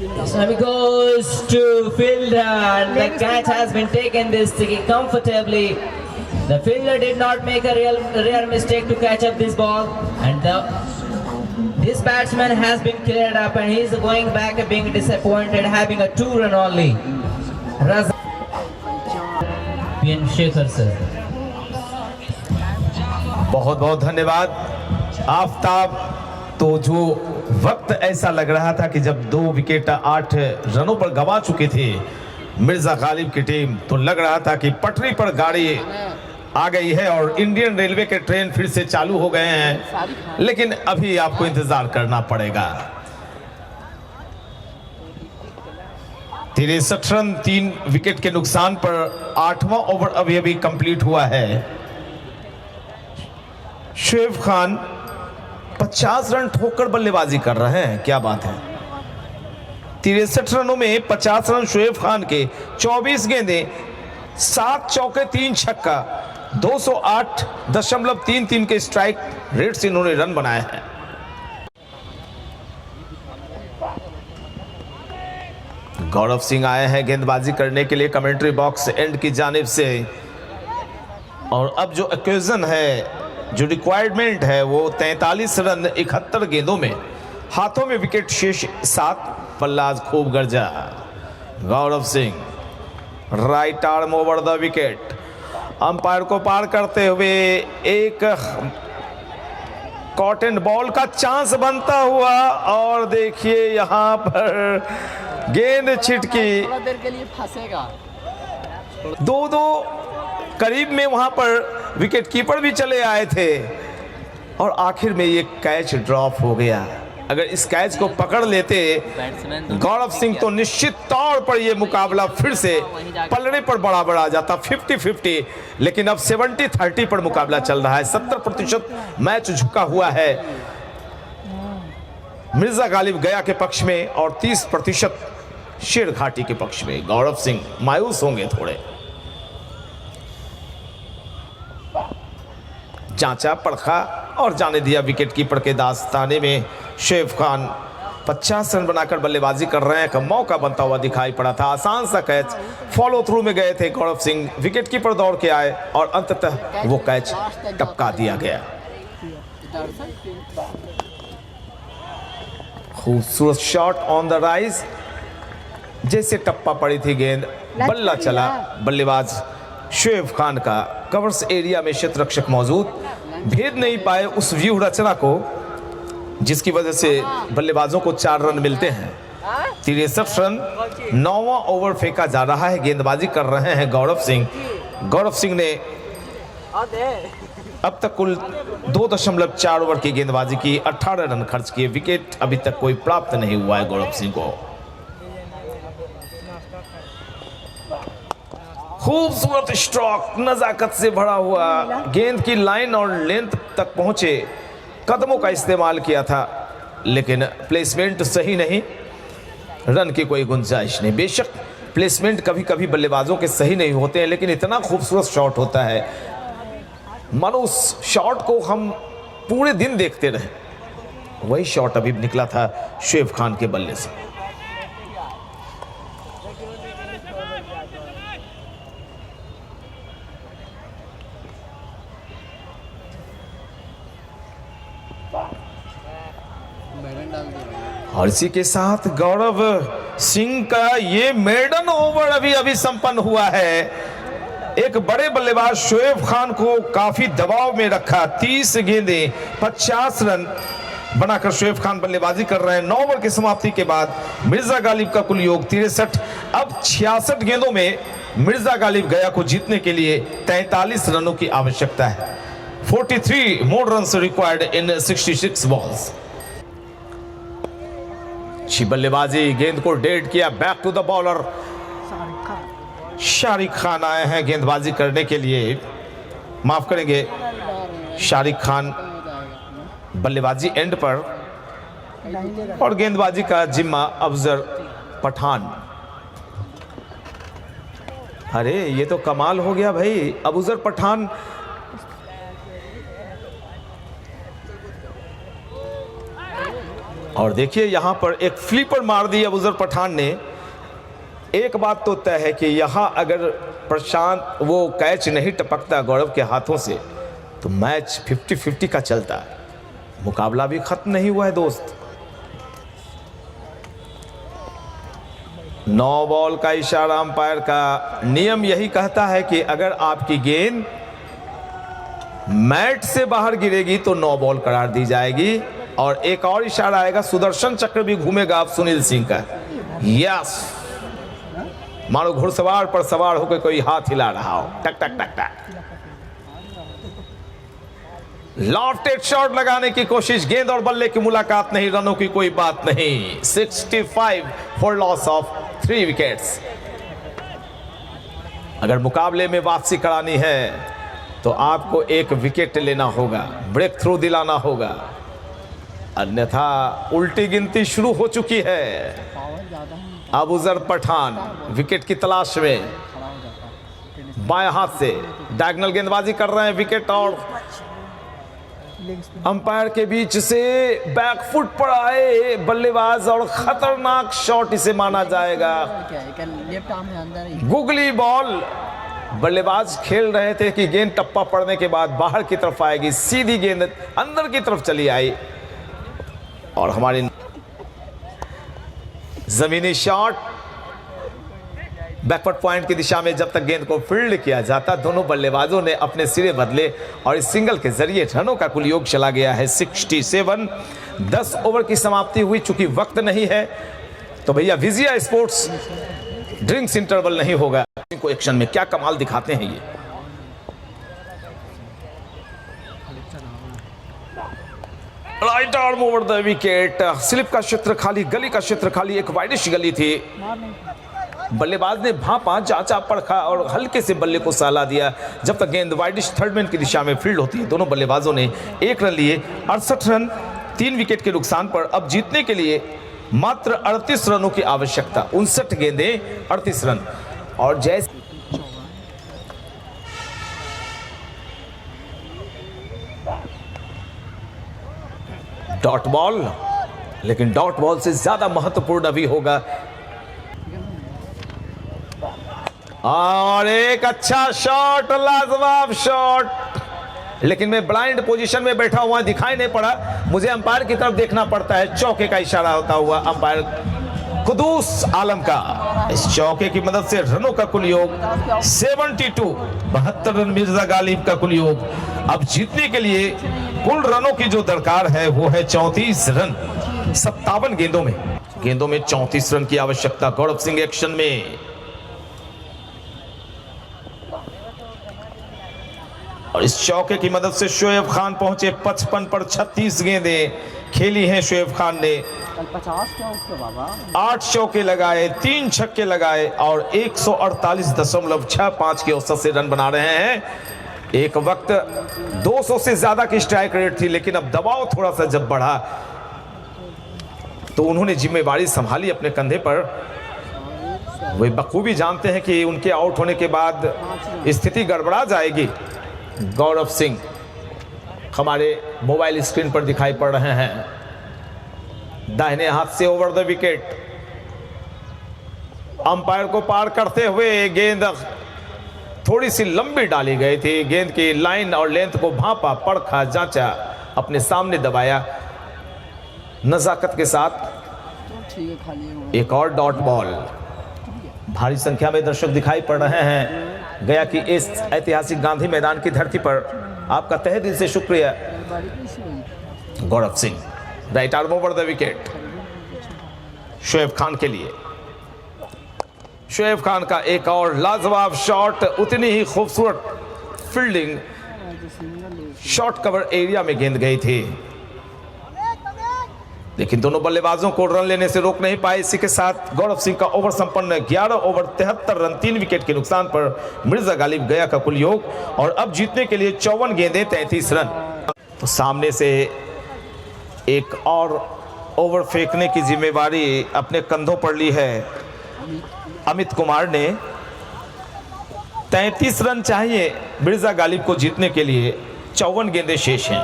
This time he goes to fielder, and the catch has been taken this comfortably. The fielder did not make a rare mistake to catch up this ball, and this batsman has been cleared up, and he is going back and being disappointed, having a 2-run only. PN Shekhar sir. बहुत बहुत धन्यवाद आफ्ताब। तो जो वक्त ऐसा लग रहा था कि जब 2 विकेट 8 रनों पर गंवा चुके थे मिर्जा गालिब की टीम, तो लग रहा था कि पटरी पर गाड़ी आ गई है और इंडियन रेलवे के ट्रेन फिर से चालू हो गए हैं, लेकिन अभी आपको इंतजार करना पड़ेगा। 63 रन 3 विकेट के नुकसान पर 8वां ओवर अभी कंप्लीट हुआ है। शुएब खान 50 रन ठोककर बल्लेबाजी कर रहे हैं, क्या बात है। 63 रनों में 50 रन शुएब खान के, 24 गेंदें, 7 चौके 3 छक्का, 208.33 के स्ट्राइक रेट से इन्होंने रन बनाए हैं। गौरव सिंह आए हैं गेंदबाजी करने के लिए कमेंट्री बॉक्स एंड की जानिब से, और अब जो ओकेजन है, जो रिक्वायरमेंट है, वो 43 रन 71 गेंदों में, हाथों में विकेट शेष 7, बल्लाज खूब गर्जा। Gaurav Singh right arm over the wicket, umpire को पार करते हुए एक कॉटन बॉल का चांस बनता हुआ, और देखिए यहां पर गेंद छिटकी, थोड़ा देर के लिए फंसेगा। 2-2 करीब में वहां पर विकेट कीपर भी चले आए थे, और आखिर में ये कैच ड्रॉप हो गया। अगर इस कैच को पकड़ लेते गौरव सिंह तो निश्चित तौर पर यह मुकाबला फिर से पलड़े पर बराबर आ जाता, 50-50। लेकिन अब 70-30 पर मुकाबला चल रहा है, 70% मैच झुका हुआ है मिर्जा गालिब गया के पक्ष में और 30% शेर घाटी के पक्ष में। गौरव सिंह मायूस होंगे थोड़े। जांचा, परखा और जाने दिया विकेट कीपर के दास्ताने में। शुएब खान 50 रन बनाकर बल्लेबाजी कर रहे हैं, का मौका बनता हुआ दिखाई पड़ा था। आसान सा कैच, फॉलो थ्रू में गए थे गौरव सिंह, विकेट कीपर दौड़ के आए और अंततः वो कैच टपका दिया गया। खूबसूरत शॉट ऑन द राइज, जैसे टप्पा पड़ी थी गेंद, बल्ला चला बल्लेबाज शुएब खान का। कवर्स एरिया में क्षेत्ररक्षक मौजूद, भेद नहीं पाए उस व्यू रचना को, जिसकी वजह से बल्लेबाजों को 4 रन मिलते हैं। 63 रन, 9वां ओवर फेंका जा रहा है, गेंदबाजी कर रहे हैं गौरव सिंह। गौरव सिंह ने अब तक कुल 2.4 ओवर की गेंदबाजी की, 18 रन खर्च किए। विकेट अभी तक कोई प्राप्त नहीं हुआ है गौरव सिंह को। खूबसूरत स्ट्रोक, नजाकत से भरा हुआ, गेंद की लाइन और लेंथ तक पहुंचे, कदमों का इस्तेमाल किया था, लेकिन प्लेसमेंट सही नहीं, रन की कोई गुंजाइश नहीं। बेशक प्लेसमेंट कभी कभी बल्लेबाजों के सही नहीं होते हैं, लेकिन इतना खूबसूरत शॉट होता है मानो उस शॉट को हम पूरे दिन देखते रहे। वही शॉट अभी निकला था शोएब खान के बल्ले से। और इसी के साथ गौरव सिंह का ये मेडन ओवर अभी संपन्न हुआ है। एक बड़े बल्लेबाज शोएब खान को काफी दबाव में रखा। 30 गेंदें 50 रन बनाकर शोएब खान बल्लेबाजी कर रहे हैं। 9 ओवर की समाप्ति के बाद मिर्जा गालिब का कुल योग 63। अब 66 गेंदों में मिर्जा गालिब गया को जीतने के लिए 43 रनों की आवश्यकता है। 43 more runs required in 66 balls. अच्छी बल्लेबाजी, गेंद को डेड किया। Back to the bowler Shariq Khan आए हैं गेंदबाजी करने के लिए। माफ करेंगे, शारिक खान बल्लेबाजी एंड पर और गेंदबाजी का जिम्मा अफजल पठान। अरे ये तो कमाल हो गया भाई, अफजल पठान और देखिए यहां पर एक फ्लिपर मार दी अफजल पठान ने। एक बात तो तय है कि यहां अगर प्रशांत वो कैच नहीं टपकता गौरव के हाथों से तो मैच 50-50 का चलता है। मुकाबला भी खत्म नहीं हुआ है दोस्त। 9 बॉल का इशारा अंपायर का। नियम यही कहता है कि अगर आपकी गेंद मैट से बाहर गिरेगी तो 9 बॉल करार दी जाएगी। और एक और इशारा आएगा, सुदर्शन चक्र भी घूमेगा आप सुनील सिंह का। यस, मानो घुड़सवार पर सवार होकर कोई हाथ हिला रहा हो। टक टक टक टक। लॉफ्टेड शॉट लगाने की कोशिश, गेंद और बल्ले की मुलाकात नहीं, रनों की कोई बात नहीं। 65 फॉर लॉस ऑफ 3 विकेट्स। अगर मुकाबले में वापसी करानी है तो आपको एक विकेट लेना होगा, ब्रेक थ्रू दिलाना होगा, अन्यथा उल्टी गिनती शुरू हो चुकी है। अफजल पठान विकेट की तलाश में बाएं हाथ से डायगोनल गेंदबाजी कर रहे हैं। विकेट और अंपायर के बीच से बैकफुट पर आए बल्लेबाज और खतरनाक शॉट इसे माना जाएगा। Googly ball. बल्लेबाज खेल रहे थे कि गेंद टप्पा पड़ने के बाद बाहर की तरफ आएगी, सीधी गेंद अंदर की तरफ चली आई और हमारी जमीनी शॉट बैकवर्ड पॉइंट की दिशा में जब तक गेंद को फील्ड किया जाता, दोनों बल्लेबाजों ने अपने सिरे बदले और इस सिंगल के जरिए रनों का कुल योग चला गया है 67। 10 ओवर की समाप्ति हुई। चूंकि वक्त नहीं है तो भैया विजया स्पोर्ट्स ड्रिंक्स इंटरवल नहीं होगा। को एक्शन में क्या कमाल दिखाते हैं ये। Right arm over the wicket. Slip का क्षेत्र खाली, गली का क्षेत्र खाली, एक वाइडिश गली थी। बल्लेबाज ने भापा, जांचा, परखा और हल्के से बल्ले को सहला दिया। जब तक गेंद वाइडिश थर्ड मैन की दिशा में फील्ड होती है, दोनों बल्लेबाजों ने 1 रन लिए। 68 रन 3 विकेट के नुकसान पर अब जीतने के लिए मात्र 38 रनों की आवश्यकता। 59 गेंदें 38 रन। और जैसे डॉट बॉल, लेकिन डॉट बॉल से ज्यादा महत्वपूर्ण अभी होगा। और एक अच्छा शॉट, लाजवाब शॉट, लेकिन मैं ब्लाइंड पोजीशन में बैठा हुआ दिखाई नहीं पड़ा। मुझे अंपायर की तरफ देखना पड़ता है। चौके का इशारा होता हुआ अंपायर कुदूस आलम का। इस चौके की मदद से रनों का कुल योग 72, 72 रन मिर्जा गालिब का कुल योग। अब जीतने के लिए कुल रनों की जो दरकार है वो है 34 रन 57 गेंदों में 34 रन की आवश्यकता। गौरव सिंह एक्शन में और इस चौके की मदद से शोएब खान पहुंचे 55 पर 36 गेंदें खेली हैं शोएब खान ने। 8 चौके लगाए, 3 छक्के लगाए और 148.65 के औसत से रन बना रहे हैं। एक वक्त 200 से ज्यादा की स्ट्राइक रेट थी, लेकिन अब दबाव थोड़ा सा जब बढ़ा तो उन्होंने जिम्मेवारी संभाली अपने कंधे पर। वे बखूबी जानते हैं कि उनके आउट होने के बाद स्थिति गड़बड़ा जाएगी। गौरव सिंह हमारे मोबाइल स्क्रीन पर दिखाई पड़ रहे हैं। दाहिने हाथ से ओवर द विकेट, अंपायर को पार करते हुए गेंद थोड़ी सी लंबी डाली गई थी। गेंद की लाइन और लेंथ को भांपा, परखा, जांचा, अपने सामने दबाया नजाकत के साथ। एक और डॉट बॉल। भारी संख्या में दर्शक दिखाई पड़ रहे हैं। गया की इस ऐतिहासिक गांधी मैदान की धरती पर आपका तहे दिल से शुक्रिया। Gaurav Singh right arm over the wicket Shoaib Khan के लिए। शोएब खान का एक और लाजवाब शॉट, उतनी ही खूबसूरत फील्डिंग। शॉर्ट कवर एरिया में गेंद गई थी, लेकिन दोनों बल्लेबाजों को रन लेने से रोक नहीं पाए। इसी के साथ गौरव सिंह का ओवर संपन्न। 11 ओवर 73 रन, 3 विकेट के नुकसान पर मिर्जा गालिब गया का कुल योग। और अब जीतने के लिए 54 गेंदें, 33 रन। तो सामने से एक और ओवर फेंकने की जिम्मेवारी अपने कंधों पर ली है अमित कुमार ने। 33 रन चाहिए मिर्जा गालिब को जीतने के लिए, 54 गेंदें शेष हैं।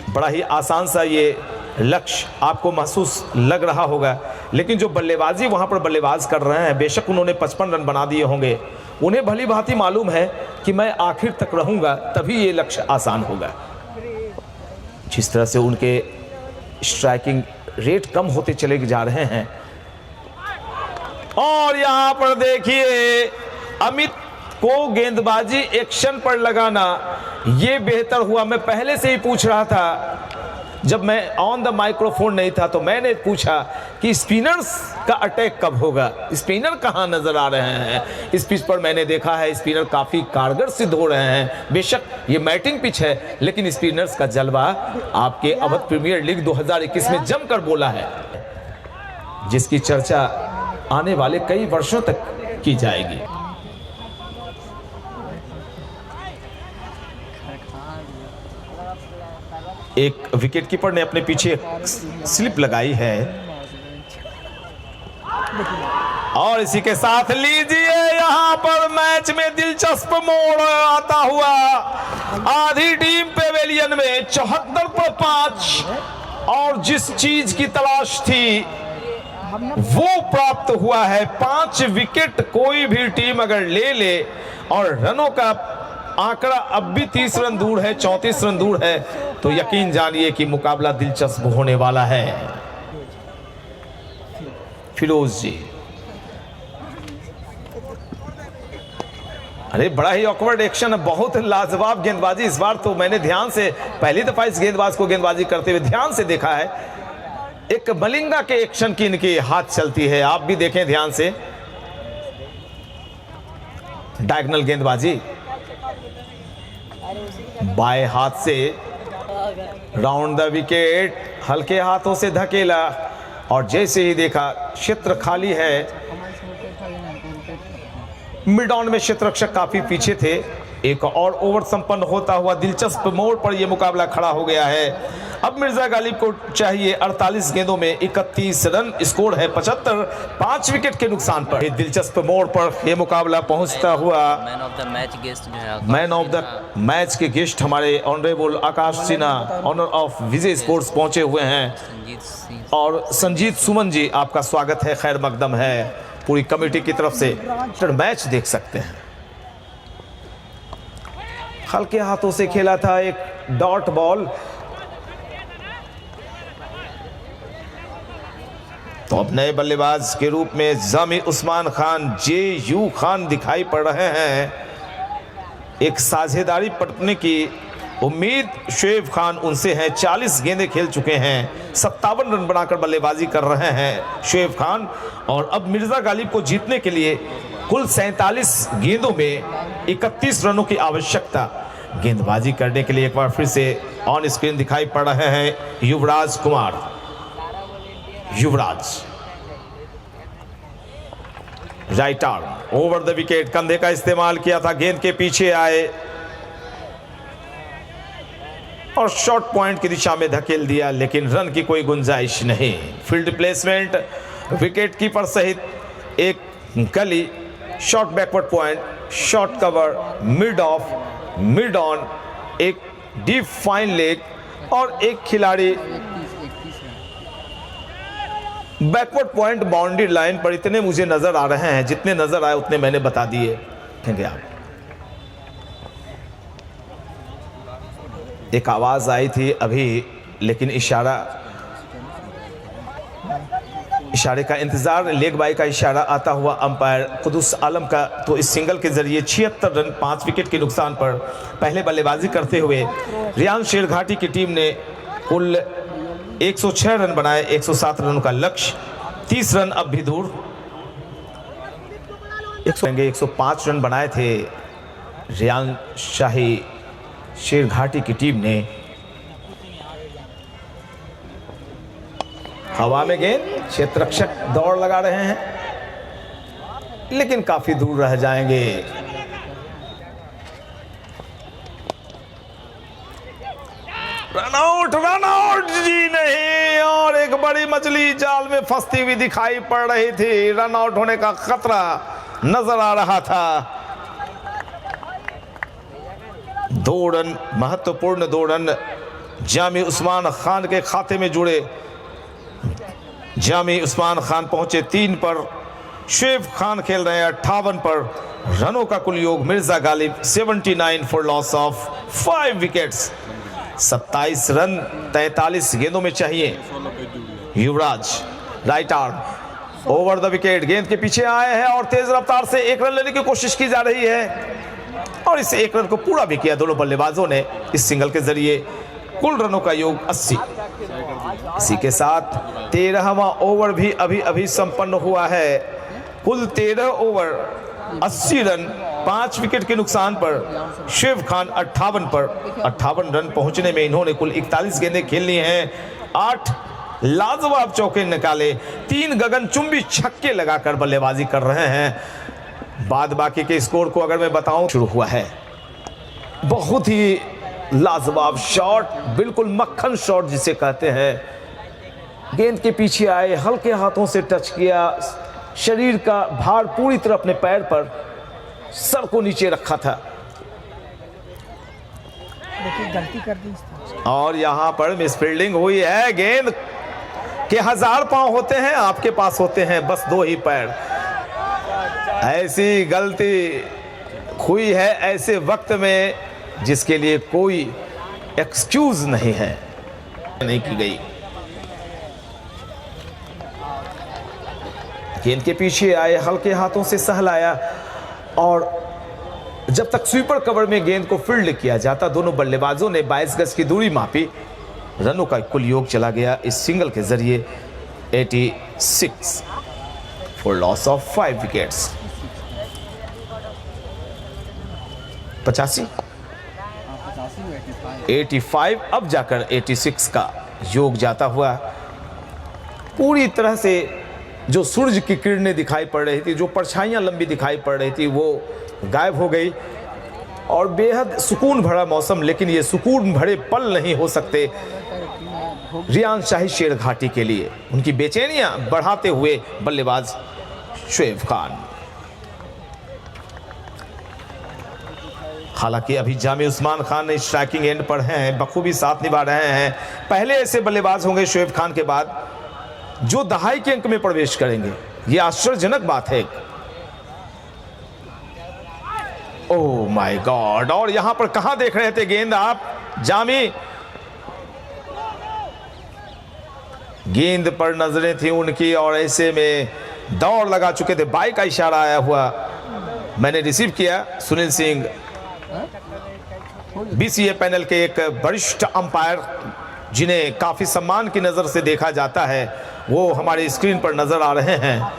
बड़ा ही आसान सा ये लक्ष्य आपको महसूस लग रहा होगा, लेकिन जो बल्लेबाजी वहां पर बल्लेबाज कर रहे हैं, बेशक उन्होंने 55 रन बना दिए होंगे, उन्हें भली भांति मालूम है कि मैं आखिर तक रहूंगा तभी ये लक्ष्य आसान होगा। जिस तरह से उनके स्ट्राइकिंग रेट कम होते चले जा रहे हैं। और यहां पर देखिए अमित को गेंदबाजी एक्शन पर लगाना ये बेहतर हुआ। मैं पहले से ही पूछ रहा था, जब मैं ऑन द माइक्रोफोन नहीं था तो मैंने पूछा कि स्पिनर्स का अटैक कब होगा, स्पिनर कहां नजर आ रहे हैं। इस पिच पर मैंने देखा है स्पिनर काफी कारगर सिद्ध हो रहे हैं। बेशक ये मैटिंग पिच है, लेकिन स्पिनर्स का जलवा आपके अवध प्रीमियर लीग 2021 में जमकर बोला है, जिसकी चर्चा आने वाले कई वर्षों तक की जाएगी। एक विकेटकीपर ने अपने पीछे स्लिप लगाई है। और इसी के साथ लीजिए यहां पर मैच में दिलचस्प मोड़ आता हुआ। आधी टीम पेवेलियन में 74 पर 5, और जिस चीज की तलाश थी वो प्राप्त हुआ है। 5 विकेट कोई भी टीम अगर ले ले, और रनों का आंकड़ा अब भी 30 रन दूर है, 34 रन दूर है, तो यकीन जानिए कि मुकाबला दिलचस्प होने वाला है। फिरोज जी, अरे बड़ा ही ऑकवर्ड एक्शन है, बहुत लाजवाब गेंदबाजी। इस बार तो मैंने ध्यान से पहली दफा इस गेंदबाज को गेंदबाजी करते हुए ध्यान से देखा है। एक मलिंगा के एक्शन की इनकी हाथ चलती है, आप भी देखें ध्यान से। डायगोनल गेंदबाजी बाएं हाथ से राउंड द विकेट, हल्के हाथों से धकेला, और जैसे ही देखा क्षेत्र खाली है। मिड ऑन में क्षेत्ररक्षक काफी पीछे थे। एक और ओवर संपन्न होता हुआ दिलचस्प मोड़ पर यह मुकाबला खड़ा हो गया है। अब मिर्जा गालिब को चाहिए 48 गेंदों में 31 रन, स्कोर है 75, 5 विकेट के नुकसान पर। दिलचस्प मोड़ पर यह मुकाबला पहुंचता हुआ। Man of the match guest जो है, मैन ऑफ द मैच के गेस्ट हमारे honourable Akash Sinha, owner of Vijay sports पहुंचे हुए हैं। संजीत सिंह और संजीत सुमन जी, आपका स्वागत है, खैर मकदम है पूरी कमेटी की तरफ से। मैच देख सकते हैं, हल्के हाथों से खेला था, एक डॉट बॉल। तो अब नए बल्लेबाज के रूप में जामी उस्मान खान, JU खान दिखाई पड़ रहे हैं। एक साझेदारी पटने की उम्मीद शोएब खान उनसे है। 40 गेंदें खेल चुके हैं, 57 रन बनाकर बल्लेबाजी कर रहे हैं शोएब खान। और अब मिर्जा गालिब को जीतने के लिए कुल 47 गेंदों में 31 रनों की आवश्यकता। गेंदबाजी करने के लिए एक बार फिर से ऑन स्क्रीन दिखाई पड़ रहे हैं Yuvraj Kumar. Yuvraj right arm over the wicket, कंधे का इस्तेमाल किया था, गेंद के पीछे आए और शॉर्ट पॉइंट की दिशा में धकेल दिया, लेकिन रन की कोई गुंजाइश नहीं। फील्ड प्लेसमेंट विकेट कीपर सहित एक गली, short backward point, short cover, mid of, mid on, एक डीप फाइन लेग और एक खिलाड़ी बैकवर्ड पॉइंट बाउंड्री लाइन पर। इतने मुझे नजर आ रहे हैं, जितने नजर आए उतने मैंने बता दिए। देखेंगे आप, एक आवाज आई थी अभी, लेकिन इशारे का इंतजार, लेग बाई का इशारा आता हुआ अंपायर कुदुस आलम का। तो इस सिंगल के जरिए 76 रन 5 विकेट के नुकसान पर पहले बल्लेबाजी करते हुए रियान शेरघाटी की टीम ने कुल 106 रन बनाए। 107 रनों का लक्ष्य, 30 रन अब भी दूर। 105 रन बनाए थे रियान शाही शेरघाटी की टीम ने। हवा में गेंद, क्षेत्ररक्षक दौड़ लगा रहे हैं, लेकिन काफी दूर रह जाएंगे। रन आउट जी नहीं, और एक बड़ी मछली जाल में फंसती हुई दिखाई पड़ रही थी। रन आउट होने का खतरा नजर आ रहा था। 2 रन, महत्वपूर्ण 2 रन जामी उस्मान खान के खाते में जुड़े। जामी उस्मान खान पहुंचे 3 पर, शुएब खान खेल रहे हैं 58 पर। रनों का कुल योग Mirza Ghalib 79 for loss of 5 wickets. 27 run 43 गेंदों में चाहिए। Yuvraj right arm over the wicket, गेंद के पीछे आए हैं और तेज रफ्तार से 1 रन लेने की कोशिश की जा रही है, और इस 1 रन को पूरा भी किया दोनों बल्लेबाजों ने इस सिंगल के जरिए। कुल रनों का योग 80। इसी के साथ 13वां ओवर भी अभी संपन्न हुआ है। कुल 13 ओवर 80 रन 5 विकेट के नुकसान पर। शुएब खान 58 पर। 58 रन पहुंचने में इन्होंने कुल 41 गेंदें खेलनी हैं। 8 लाजवाब चौके निकाले, 3 गगनचुंबी छक्के लगाकर बल्लेबाजी कर रहे हैं। बाद बाकी के स्कोर को अगर मैं बताऊं, शुरू हुआ है बहुत ही लाजवाब शॉट, बिल्कुल मक्खन शॉट जिसे कहते हैं। गेंद के पीछे आए, हल्के हाथों से टच किया, शरीर का भार पूरी तरह अपने पैर पर, सर को नीचे रखा था। देखिए गलती कर दी, और यहां पर मिसफील्डिंग हुई है। गेंद के 1000 पांव होते हैं, आपके पास होते हैं बस 2 ही पैर। ऐसी गलती हुई है ऐसे वक्त में जिसके लिए कोई एक्सक्यूज नहीं है, नहीं की गई। गेंद के पीछे आए, हल्के हाथों से सहलाया, और जब तक स्वीपर कवर में गेंद को फील्ड किया जाता, दोनों बल्लेबाजों ने 22 गज की दूरी मापी। रनों का कुल योग चला गया इस सिंगल के जरिए 86 फॉर लॉस ऑफ 5 विकेट्स। 85 अब जाकर 86 का योग जाता हुआ। पूरी तरह से जो सूरज की किरणें दिखाई पड़ रही थी, जो परछाइयां लंबी दिखाई पड़ रही थी, वो गायब हो गई, और बेहद सुकून भरा मौसम। लेकिन ये सुकून भरे पल नहीं हो सकते रियान शाही शेरघाटी के लिए। उनकी बेचैनियां बढ़ाते हुए बल्लेबाज शुएब खान। हालांकि अभी जामी उस्मान खान स्ट्राइकिंग एंड पर हैं, बखूबी साथ निभा रहे हैं। पहले ऐसे बल्लेबाज होंगे शुएब खान के बाद जो दहाई के अंक में प्रवेश करेंगे, ये आश्चर्यजनक बात है। ओह माय गॉड, और यहां पर कहां देख रहे थे गेंद आप जामी? गेंद पर नजरें थी उनकी, और ऐसे में दौड़ लगा चुके थे। बाई का इशारा आया हुआ मैंने रिसीव किया। सुनील सिंह बीसीए पैनल के एक वरिष्ठ अंपायर, जिन्हें काफी सम्मान की नजर से देखा जाता है, वो हमारी स्क्रीन पर नजर आ रहे हैं।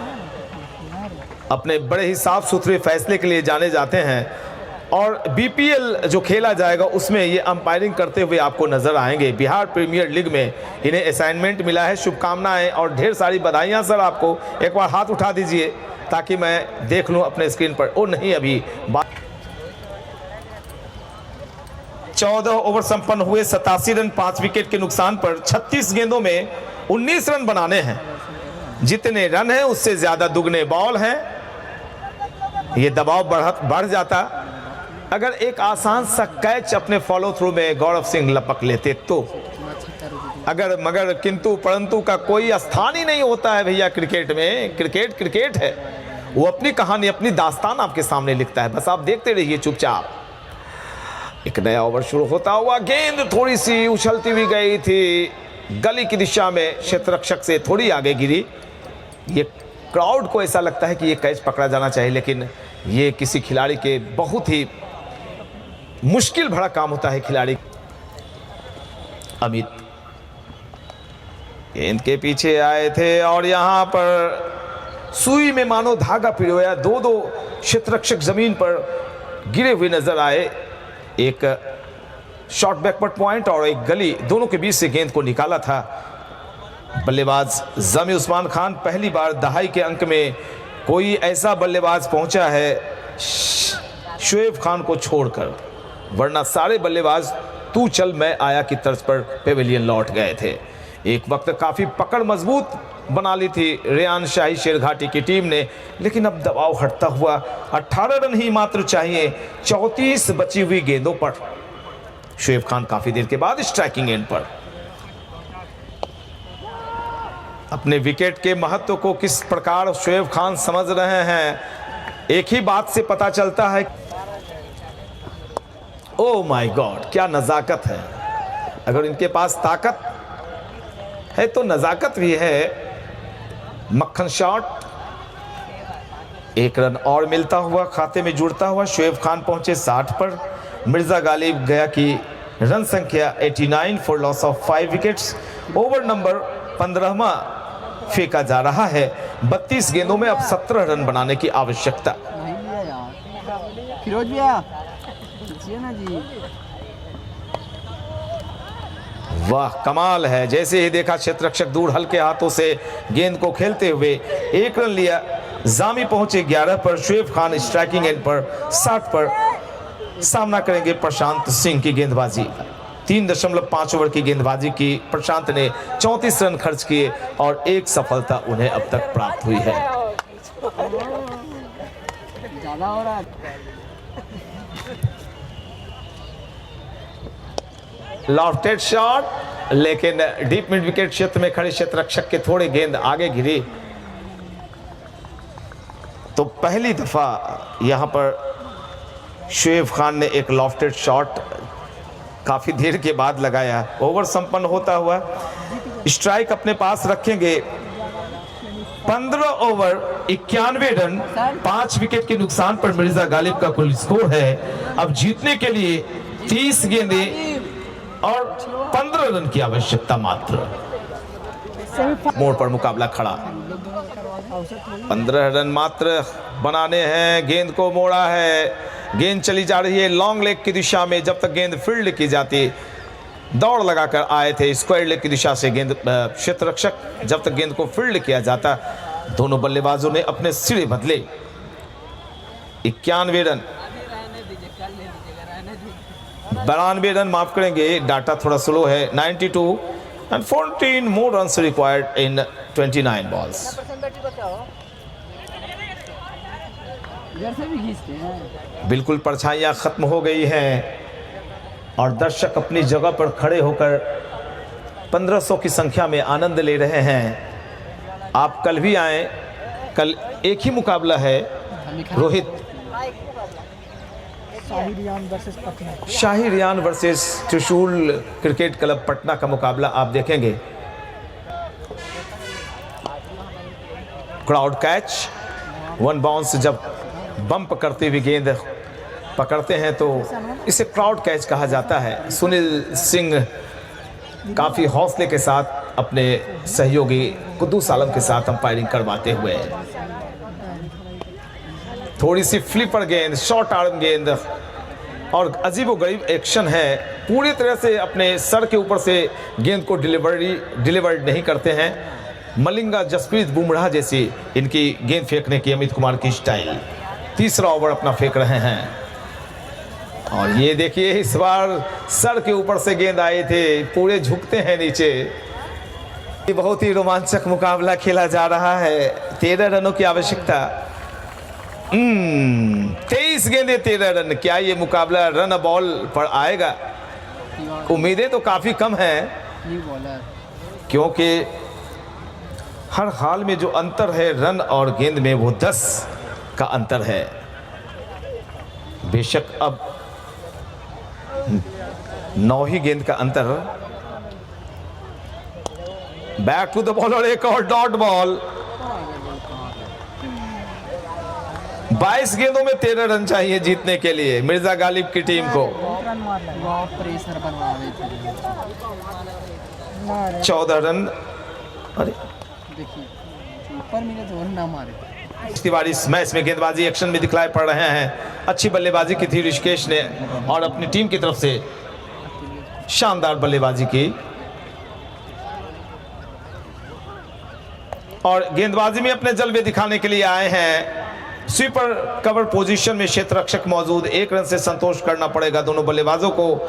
अपने बड़े ही साफ सुथरे फैसले के लिए जाने जाते हैं, और बीपीएल जो खेला जाएगा उसमें ये अंपायरिंग करते हुए आपको नजर आएंगे। बिहार प्रीमियर लीग में इन्हें असाइनमेंट मिला है। शुभकामनाएं और ढेर सारी बधाइयां सर आपको। एक बार हाथ उठा दीजिए ताकि मैं देख लूं अपने स्क्रीन पर। ओ नहीं, अभी 14 ओवर संपन्न हुए। 87 रन 5 विकेट के नुकसान पर 36 गेंदों में 19 रन बनाने हैं। जितने रन हैं उससे ज्यादा दुगने बॉल हैं। ये दबाव बढ़ जाता अगर एक आसान सा कैच अपने फॉलो थ्रू में गौरव सिंह लपक लेते तो, अगर मगर किंतु परंतु का कोई स्थान ही नहीं होता है भैया क्रिकेट में। क्रिकेट क्रिकेट है, वो अपनी कहानी अपनी दास्तान आपके सामने लिखता है, बस आप देखते रहिए चुपचाप। एक नया ओवर शुरू होता हुआ, गेंद थोड़ी सी उछलती हुई गई थी गली की दिशा में, क्षेत्ररक्षक से थोड़ी आगे गिरी। ये क्राउड को ऐसा लगता है कि ये कैच पकड़ा जाना चाहिए, लेकिन ये किसी खिलाड़ी के बहुत ही मुश्किल भरा काम होता है। खिलाड़ी अमित गेंद के पीछे आए थे और यहां पर सुई में मानो धागा पिरोया, दो क्षेत्ररक्षक जमीन पर गिरे हुए नजर आए। एक शॉर्ट बैकवर्ड पॉइंट और एक गली, दोनों के बीच से गेंद को निकाला था बल्लेबाज जमी उस्मान खान। पहली बार दहाई के अंक में कोई ऐसा बल्लेबाज पहुंचा है शोएब खान को छोड़कर, वरना सारे बल्लेबाज तू चल मैं आया की तर्ज पर पेविलियन लौट गए थे। एक वक्त काफी पकड़ मजबूत बना ली थी रेयान शाही शेरघाटी की टीम ने, लेकिन अब दबाव हटता हुआ 18 रन ही मात्र चाहिए 34 बची हुई गेंदों पर। शोएब खान काफी देर के बाद स्ट्राइकिंग एंड पर। अपने विकेट के महत्व को किस प्रकार शोएब खान समझ रहे हैं, एक ही बात से पता चलता है। ओह माय गॉड, क्या नजाकत है। अगर इनके पास ताकत है तो नजाकत भी है। मक्खन शॉट, एक रन और मिलता हुआ खाते में जुड़ता हुआ शोएब खान पहुंचे 60 पर। मिर्जा गालिब गया की रन संख्या 89 for loss of 5 wickets. Over number 15वां फेंका जा रहा है। 32 गेंदों में अब 17 रन बनाने की आवश्यकता। फिरोज भैया ना जी, वाह कमाल है। जैसे ही देखा क्षेत्ररक्षक दूर हल्के हाथों से गेंद को खेलते हुए, एक रन लिया। जामी पहुंचे 11 पर। शोएब खान स्ट्राइकिंग एंड पर 60 पर सामना करेंगे प्रशांत सिंह की गेंदबाजी। 3.5 ओवर की गेंदबाजी की प्रशांत ने 34 रन खर्च किए और एक सफलता उन्हें अब तक प्राप्त हुई है। ज्यादा हो रहा है। लॉफ्टेड शॉट, लेकिन डीप मिड विकेट क्षेत्र में खड़े क्षेत्ररक्षक के थोड़े गेंद आगे गिरी। तो पहली दफा यहां पर शोएब खान ने एक लॉफ्टेड शॉट काफी देर के बाद लगाया। ओवर संपन्न होता हुआ स्ट्राइक अपने पास रखेंगे। 15 ओवर 91 रन 5 विकेट के नुकसान पर मिर्जा गालिब का कुल स्कोर है। अब जीतने के लिए 30 गेंदें और 15 रन की आवश्यकता मात्र। मोड़ पर मुकाबला खड़ा, 15 रन मात्र बनाने हैं। गेंद को मोड़ा है, गेंद चली जा रही है लॉन्ग लेग की दिशा में। जब तक गेंद फील्ड की जाती, दौड़ लगाकर आए थे स्क्वायर लेग की दिशा से गेंद क्षेत्ररक्षक। जब तक गेंद को फील्ड किया जाता, दोनों बल्लेबाजों ने अपने सिरे बदले। 91 रन 92 रन, माफ करेंगे डाटा थोड़ा स्लो है। 92 and 14 more runs required in 29 balls. बिल्कुल परछाइयां खत्म हो गई हैं और दर्शक अपनी जगह पर खड़े होकर 1500 की संख्या में आनंद ले रहे हैं। आप कल भी आए, कल एक ही मुकाबला है। रोहित, शाही रियान वर्सेस त्रिशूल क्रिकेट क्लब पटना का मुकाबला आप देखेंगे। Crowd catch, 1 bounce. जब बम्प करते हुए गेंद पकड़ते हैं तो इसे क्राउड कैच कहा जाता है। सुनील सिंह काफ़ी हौसले के साथ अपने सहयोगी कुद्दूस आलम के साथ अंपायरिंग करवाते हुए। थोड़ी सी फ्लिपर गेंद, शॉर्ट आर्म गेंद और अजीबोगरीब एक्शन है। पूरी तरह से अपने सर के ऊपर से गेंद को डिलीवर्ड नहीं करते हैं। मलिंगा जसप्रीत बुमराह जैसी इनकी गेंद फेंकने की अमित कुमार की स्टाइल। तीसरा ओवर अपना फेंक रहे हैं और ये देखिए इस बार सर के ऊपर से गेंद आए थे, पूरे झुकते हैं नीचे। बहुत ही रोमांचक मुकाबला खेला जा रहा है। 13 रनों की आवश्यकता। 23 गेंदे 13 रन। क्या ये मुकाबला रन बॉल पर आएगा? उम्मीदें तो काफी कम हैं, न्यू बॉलर क्योंकि हर हाल में जो अंतर है रन और गेंद में वो 10 का अंतर है। बेशक अब 9 ही गेंद का अंतर। बैक टू द बॉलर, एक और डॉट बॉल। 22 गेंदों में 13 रन चाहिए जीतने के लिए मिर्जा गालिब की टीम को। बहुत प्रेशर बनवा रहे थे। 14 रन। अरे देखिए ऊपर मिले तो ना मारे। तिवारी इस मैच में गेंदबाजी एक्शन में दिखलाई पड़ रहे हैं। अच्छी बल्लेबाजी की थी ऋषिकेश ने और अपनी टीम की तरफ से शानदार बल्लेबाजी की। और गेंदबाजी में अपने जलवे दिखाने के लिए आए हैं। स्वीपर कवर पोजीशन में क्षेत्र रक्षक मौजूद। 1 रन से संतोष करना पड़ेगा दोनों बल्लेबाजों को,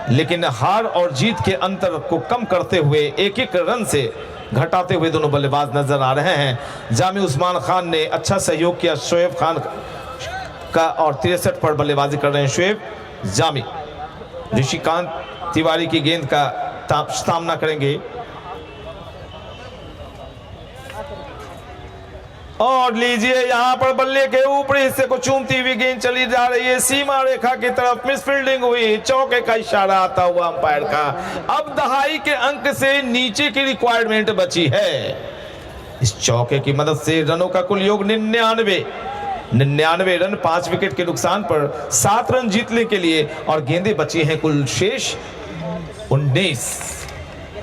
लेकिन हार और जीत के अंतर को कम करते हुए 1-1 रन से घटाते हुए दोनों बल्लेबाज नजर आ रहे हैं। जामी उस्मान खान ने अच्छा सहयोग किया शोएब खान का और 63 पर बल्लेबाजी कर रहे हैं शोएब जामी। ऋषिकांत तिवारी की गेंद का सामना करेंगे और लीजिए यहां पर बल्ले के ऊपरी हिस्से को चूमती हुई गेंद चली जा रही है सीमा रेखा की तरफ। मिस फील्डिंग हुई, चौके का इशारा आता हुआ अंपायर का। अब दहाई के अंक से नीचे की रिक्वायरमेंट बची है। इस चौके की मदद से रनों का कुल योग 99 रन। 5 विकेट के नुकसान पर 7 रन जीतने के लिए और गेंदें बची हैं कुल शेष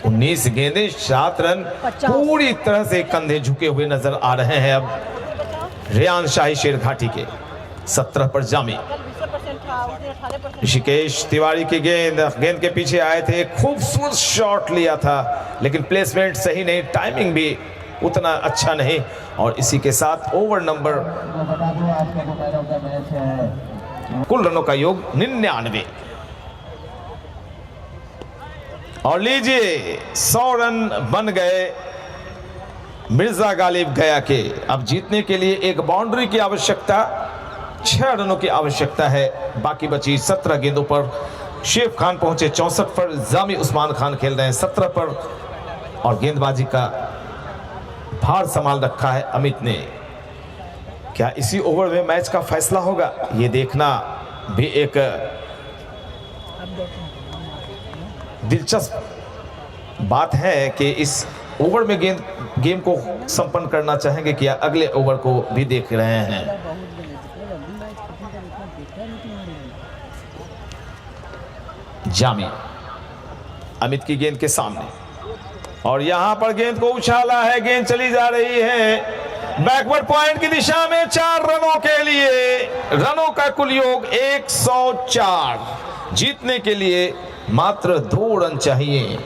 19 गेंदें 7 रन। पूरी तरह से कंधे झुके हुए नजर आ रहे हैं अब रेयान शाही शेर घाटी के। 17 पर जामी। ऋषिकेश तिवारी की गेंद के पीछे आए थे, खूबसूरत शॉट लिया था लेकिन प्लेसमेंट सही नहीं, टाइमिंग भी उतना अच्छा नहीं। और इसी के साथ ओवर नंबर कुल रनों का योग 99। और लीजिए 100 रन बन गए मिर्जा गालिब गया के। अब जीतने के लिए एक बाउंड्री की आवश्यकता, 6 रनों की आवश्यकता है। बाकी बची 17 गेंदों पर शेफ खान पहुंचे 64 पर। जामी उस्मान खान खेल रहे हैं 17 पर और गेंदबाजी का भार संभाल रखा है अमित ने। क्या इसी ओवर में मैच का फैसला होगा, ये देखना भी एक दिलचस्प बात है कि इस ओवर में गेम को संपन्न करना चाहेंगे क्या अगले ओवर को भी देख रहे हैं। जामी अमित की गेंद के सामने और यहां पर गेंद को उछाला है, गेंद चली जा रही है बैकवर्ड पॉइंट की दिशा में। 4 रनों के लिए रनों का कुल योग 104। जीतने के लिए मात्र 2 रन चाहिए।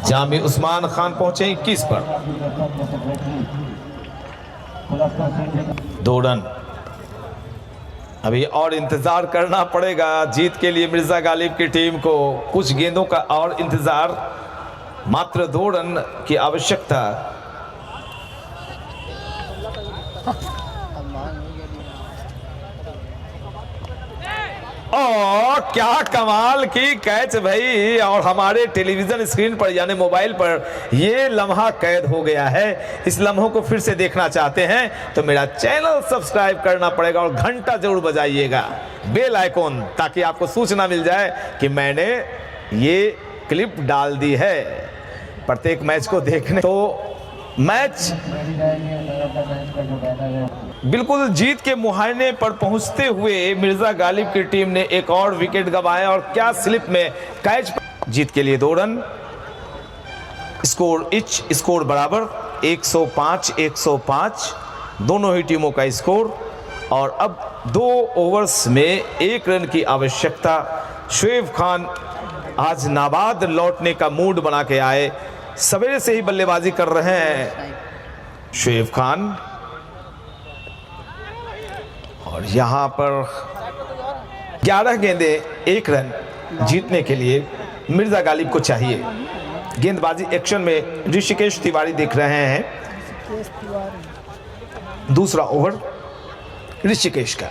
जामी उस्मान खान पहुंचे 21 पर। 2 रन। अभी और इंतजार करना पड़ेगा जीत के लिए मिर्जा गालिब की टीम को। कुछ गेंदों का और इंतजार, मात्र 2 रन की आवश्यकता। और क्या कमाल की कैच भाई। और हमारे टेलीविजन स्क्रीन पर यानी मोबाइल पर ये लम्हा कैद हो गया है। इस लम्हों को फिर से देखना चाहते हैं तो मेरा चैनल सब्सक्राइब करना पड़ेगा और घंटा जरूर बजाइएगा, बेल आइकॉन, ताकि आपको सूचना मिल जाए कि मैंने ये क्लिप डाल दी है प्रत्येक मैच को देखने। तो मैच बिल्कुल जीत के मुहाने पर पहुंचते हुए मिर्जा गालिब की टीम ने एक और विकेट गंवाया और क्या स्लिप में कैच। जीत के लिए 2 रन। स्कोर बराबर 105 दोनों ही टीमों का स्कोर। और अब 2 ओवर्स में 1 रन की आवश्यकता। शोएब खान आज नाबाद लौटने का मूड बना के आए, सवेरे से ही बल्लेबाजी कर रहे हैं शोएब खान। और यहां पर 11 गेंदें 1 रन जीतने के लिए मिर्जा गालिब को चाहिए। गेंदबाजी एक्शन में ऋषिकेश तिवारी दिख रहे हैं। दूसरा ओवर ऋषिकेश का।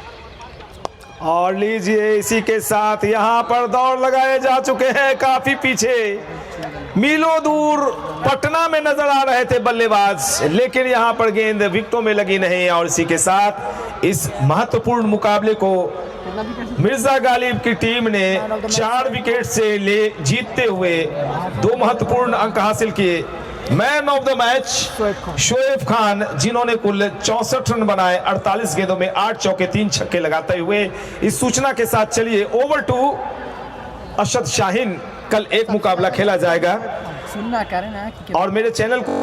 और लीजिए इसी के साथ यहां पर दौड़ लगाए जा चुके हैं काफी पीछे, मीलों दूर पटना में नजर आ रहे थे बल्लेबाज, लेकिन यहां पर गेंद विकेटों में लगी नहीं। और इसी के साथ इस महत्वपूर्ण मुकाबले को मिर्जा गालिब की टीम ने 4 विकेट से ले जीतते हुए 2 महत्वपूर्ण अंक हासिल किए। Man of the match Shoaib Khan, जिन्होंने कुल 64 रन बनाए 48 गेंदों में 8 चौके 3 छक्के लगाते हुए। इस सूचना के साथ चलिए ओवर टू अशद शाहीन। कल एक मुकाबला खेला जाएगा सुनना करें ना कि और मेरे चैनल को